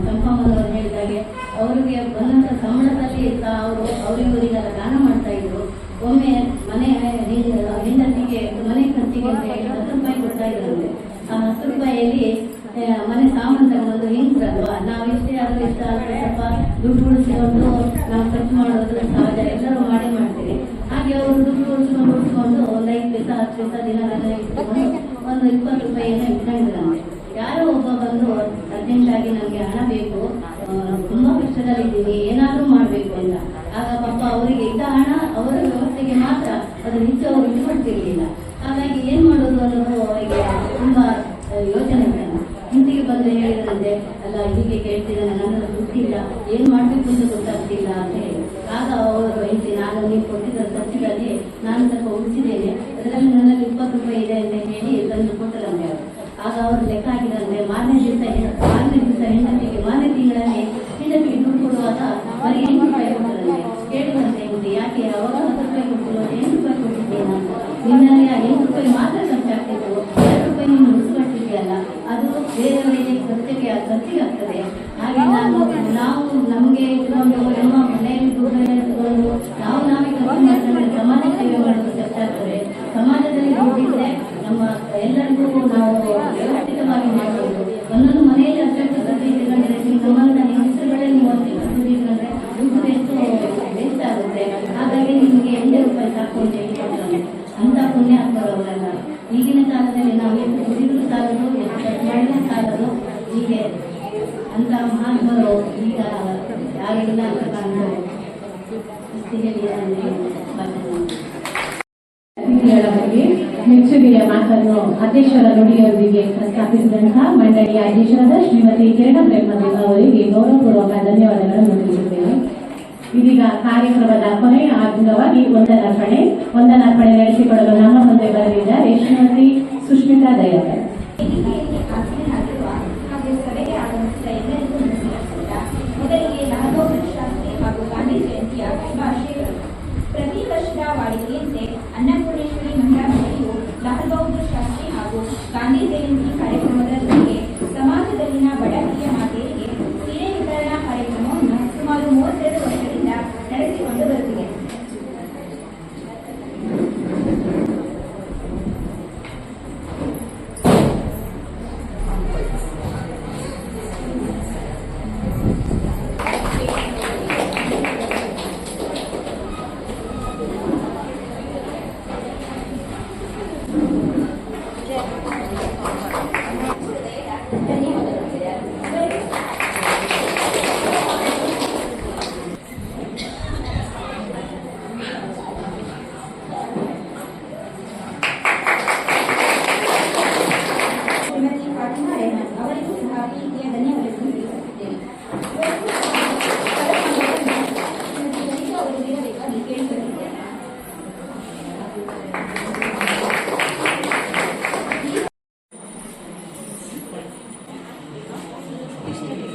ಚಂಪಮ್ಮನವರು ಹೇಳಿದಾಗೆ ಅವರಿಗೆ ಬಂದಂತ ಸಂಬಳದಲ್ಲಿ ಸಹ ಅವರಿಗೆಲ್ಲ ದಾನ ಮಾಡ್ತಾ ಇದ್ರು. ಒಮ್ಮೆ ಮನೆ ಹೆಂಡತಿಗೆ ಮನೆ ಖರ್ಚಿಗೆ ಅಂತ ಹೇಳಿ 10 ರೂಪಾಯಿ ಕೊಡ್ತಾ ಇದ್ರಂತೆ. ಆ 10 ರೂಪಾಯಿಯಲ್ಲಿ ಮನೆ ಸಾಮಾನು ತಗೊಂಡು ಹೆಂಗ್ರಲ್ವಾ, ನಾವು ಇಷ್ಟೇ ಆದ್ರೂ ಇಷ್ಟ ಆದ್ರೆ ಸ್ವಲ್ಪ ದುಡ್ಡು ಉಳಿಸಿಕೊಂಡು ನಾವು ಖರ್ಚು ಮಾಡೋದು ಸಹಜ, ಎಲ್ಲರೂ ಮಾಡ್ತೀವಿ. ಹಾಗೆ ಅವರು ದುಡ್ಡು ಉಳಿಸ್ಕೊಂಡು ಒಂದು 5 ಪೈಸೆ 10 ಪೈಸೆ ದಿನಗಳನ್ನ ಇಟ್ಕೊಂಡು ಒಂದು 20 ರೂಪಾಯಿಯನ್ನು ಇಟ್ಕೊಂಡಿದ್ರಂತೆ. ಯಾರೋ ಒಬ್ಬ ಬಂದು ಅರ್ಜೆಂಟ್ ಆಗಿ ನನಗೆ ಹಣ ಬೇಕು, ತುಂಬಾ ಕಷ್ಟದಲ್ಲಿದ್ದೀನಿ, ಏನಾದ್ರೂ ಮಾಡ್ಬೇಕು ಅಂತ. ಆಗ ಪಾಪ ಅವರಿಗೆ ಇದ್ದ ಹಣ ಅವರ ವ್ಯವಸ್ಥೆಗೆ ಮಾತ್ರ, ಅದು ಹೆಚ್ಚು ಅವರು ಇಟ್ಕೊಳ್ತಿರ್ಲಿಲ್ಲ. ಹಾಗಾಗಿ ಏನ್ ಮಾಡೋದು ಅನ್ನೋದು ಅವರಿಗೆ ತುಂಬಾ ಯೋಚನೆ ಇಲ್ಲ. ಹಿಂದಿಗೆ ಬಂದು ಹೇಳಿದ್ರಂತೆ, ಅಲ್ಲ ಹೀಗೆ ಕೇಳ್ತಿದ್ದಾನೆ, ನನ್ನಲ್ಲಿ ಗೊತ್ತಿಲ್ಲ, ಏನ್ ಮಾಡ್ಬೇಕು ಅಂತ ಗೊತ್ತಾಗ್ತಿಲ್ಲ ಅಂತ ಹೇಳಿ. ಆಗ ಅವರು ಹೇಳ್ತಿ, ನಾನು ನೀವು ಕೊಟ್ಟಿದ್ದ ಖರ್ಚಿನಲ್ಲಿ ನಾನು ಸ್ವಲ್ಪ ಉಳಿಸಿದ್ದೇನೆ, ಅದರಲ್ಲಿ ನನ್ನಲ್ಲಿ 20 ರೂಪಾಯಿ ಇದೆ ಅಂತ ಹೇಳಿ ತಂದು ಕೊಟ್ಟರಂತೆ. ಆಗ ಅವರು ಲೆಕ್ಕ ಹಾಕಿದಂತೆ, ಮಾರನೇ ದಿವಸ ಹೆಂಡತಿಗೆ ಮಾರನೇ ತಿಂಗಳಲ್ಲಿ ಹೆಂಡತಿಗೆ ದುಡ್ಡು ಕೊಡುವಾಗ ಬರೀ 8 ರೂಪಾಯಿ ಕೊಟ್ಟರಂತೆ. ಕೇಳಿದಂತೆ ಹೆಂಡತಿ, ಯಾಕೆ ಅವಾಗ 10 ರೂಪಾಯಿ ಕೊಟ್ಟಿಲ್ಲ, 8 ರೂಪಾಯಿ ಕೊಟ್ಟಿದ್ದೇನೆ ಅಂತ. ನಿನ್ನಲ್ಲಿ ಆ 8 ರೂಪಾಯಿ ಮಾತ್ರ ಖರ್ಚಾಗ್ತಿತ್ತು, 2 ರೂಪಾಯಿ ನೀನು ಉಳಿಸ್ಕೊಳ್ತಿದ್ಯಲ್ಲ, ಅದು ಬೇರೆಯವರಿಗೆ ಖರ್ಚಿಗೆ ಆಗ್ತದೆ. ಹಾಗೆ ನಾವು ನಮಗೆ ಇಟ್ಕೊಂಡು ನಮ್ಮ ಮನೆಯಲ್ಲಿ ದುಡ್ಡನ್ನು ಇಟ್ಕೊಂಡು ನಾವೇ ಖರ್ಚು ಮಾಡ್ಕೊಂಡ್ರೆ ಸಮಾಜ ಸೇವೆ ಮಾಡೋದು ಕಷ್ಟಾಗ್ತದೆ. ಸಮಾಜದಲ್ಲಿ ದುಡ್ಡಿದ್ರೆ ನಮ್ಮ ಎಲ್ಲರಿಗೂ ನಾವು ವ್ಯವಸ್ಥಿತವಾಗಿ ಮಾಡಬಹುದು. ಒಂದೊಂದು ಮನೆಯಲ್ಲಿ ಅಷ್ಟಕ್ಕೆ ದುಡ್ಡು ಇಟ್ಕೊಂಡ್ರೆ ನಮ್ಮನ್ನ ಹೆಸರುಗಳೇ ನೀವು ದುಡ್ಡು ಇಟ್ಕೊಂಡ್ರೆ ದುಡ್ಡು ಎಷ್ಟು ವೇಸ್ಟ್ ಆಗುತ್ತೆ. ಹಾಗಾಗಿ ನಿಮಗೆ 8 ರೂಪಾಯಿ ಸಾಕು ಅಂತ ಹೇಳಿಕೊಡ್ತಾರೆ. ಅಂತ ಪುಣ್ಯ ಬರೋವರೆಲ್ಲ ಈಗಿನ ಕಾಲದಲ್ಲಿ ನಾವು ಎಷ್ಟು ದುಡಿದ್ರು ಸಾಲದು, ಎಷ್ಟು ಖರ್ಚು ಮಾಡಿದ್ರೆ ಸಾಲದು. ಹೀಗೆ ಅಂತ ಮಹಾತ್ಮರು ಈಗ ಯಾರಿಲ್ಲ ಅಂತ ಕಾಣ್ತಾರೆ. ಅತಿಥಿಗಳ ಬಗ್ಗೆ ಮೆಚ್ಚುಗೆಯ ಮಾತನ್ನು ಅಧ್ಯಕ್ಷರ ನುಡಿಯೊಂದಿಗೆ ಪ್ರಸ್ತಾಪಿಸಿದಂತಹ ಮಂಡಳಿಯ ಅಧ್ಯಕ್ಷರಾದ ಶ್ರೀಮತಿ ಕಿರಣ ಪ್ರೇಮದೇವ ಅವರಿಗೆ ಗೌರವಪೂರ್ವಕ ಧನ್ಯವಾದಗಳನ್ನು ತಿಳಿಸುತ್ತೇವೆ. ಇದೀಗ ಕಾರ್ಯಕ್ರಮದ ಕೊನೆಯ ಅಂಗವಾಗಿ ವಂದನಾರ್ಪಣೆ ನಡೆಸಿಕೊಡಲು ನಮ್ಮ ಮುಂದೆ ಬರಲಿದ್ದಾರೆ ಶ್ರೀಮತಿ ಸುಷ್ಮಿತಾ ದಯಾಕರ್. ಮೊದಲಿಗೆ ಲಾಲ್ ಶಾಸ್ತ್ರಿ ಹಾಗೂ ಗಾಂಧಿ ಜಯಂತಿಯ ಶುಭಾಶಯಗಳು. ಪ್ರತಿ ವರ್ಷದ ವಾಡಿಕೆಯಂತೆ ಅನ್ನಪೂರ್ಣೇಶ್ವರಿ ಮಹಿಳಾ ಮಂಡಳಿಯು ಲಾಲ್ ಬಹದ್ದೂರ್ ಶಾಸ್ತ್ರಿ ಹಾಗೂ ಗಾಂಧಿ ಜಯಂತಿ ಕಾರ್ಯಕ್ರಮದ ಜೊತೆಗೆ ಸಮಾಜದಲ್ಲಿನ ಬಡ ಹಿರಿಯ ಮಾತೆಯರಿಗೆ ಸೀರೆ ವಿತರಣಾ ಕಾರ್ಯಕ್ರಮವನ್ನು ಸುಮಾರು 32 ವರ್ಷದಿಂದ ಅಧ್ಯಕ್ಷತೆ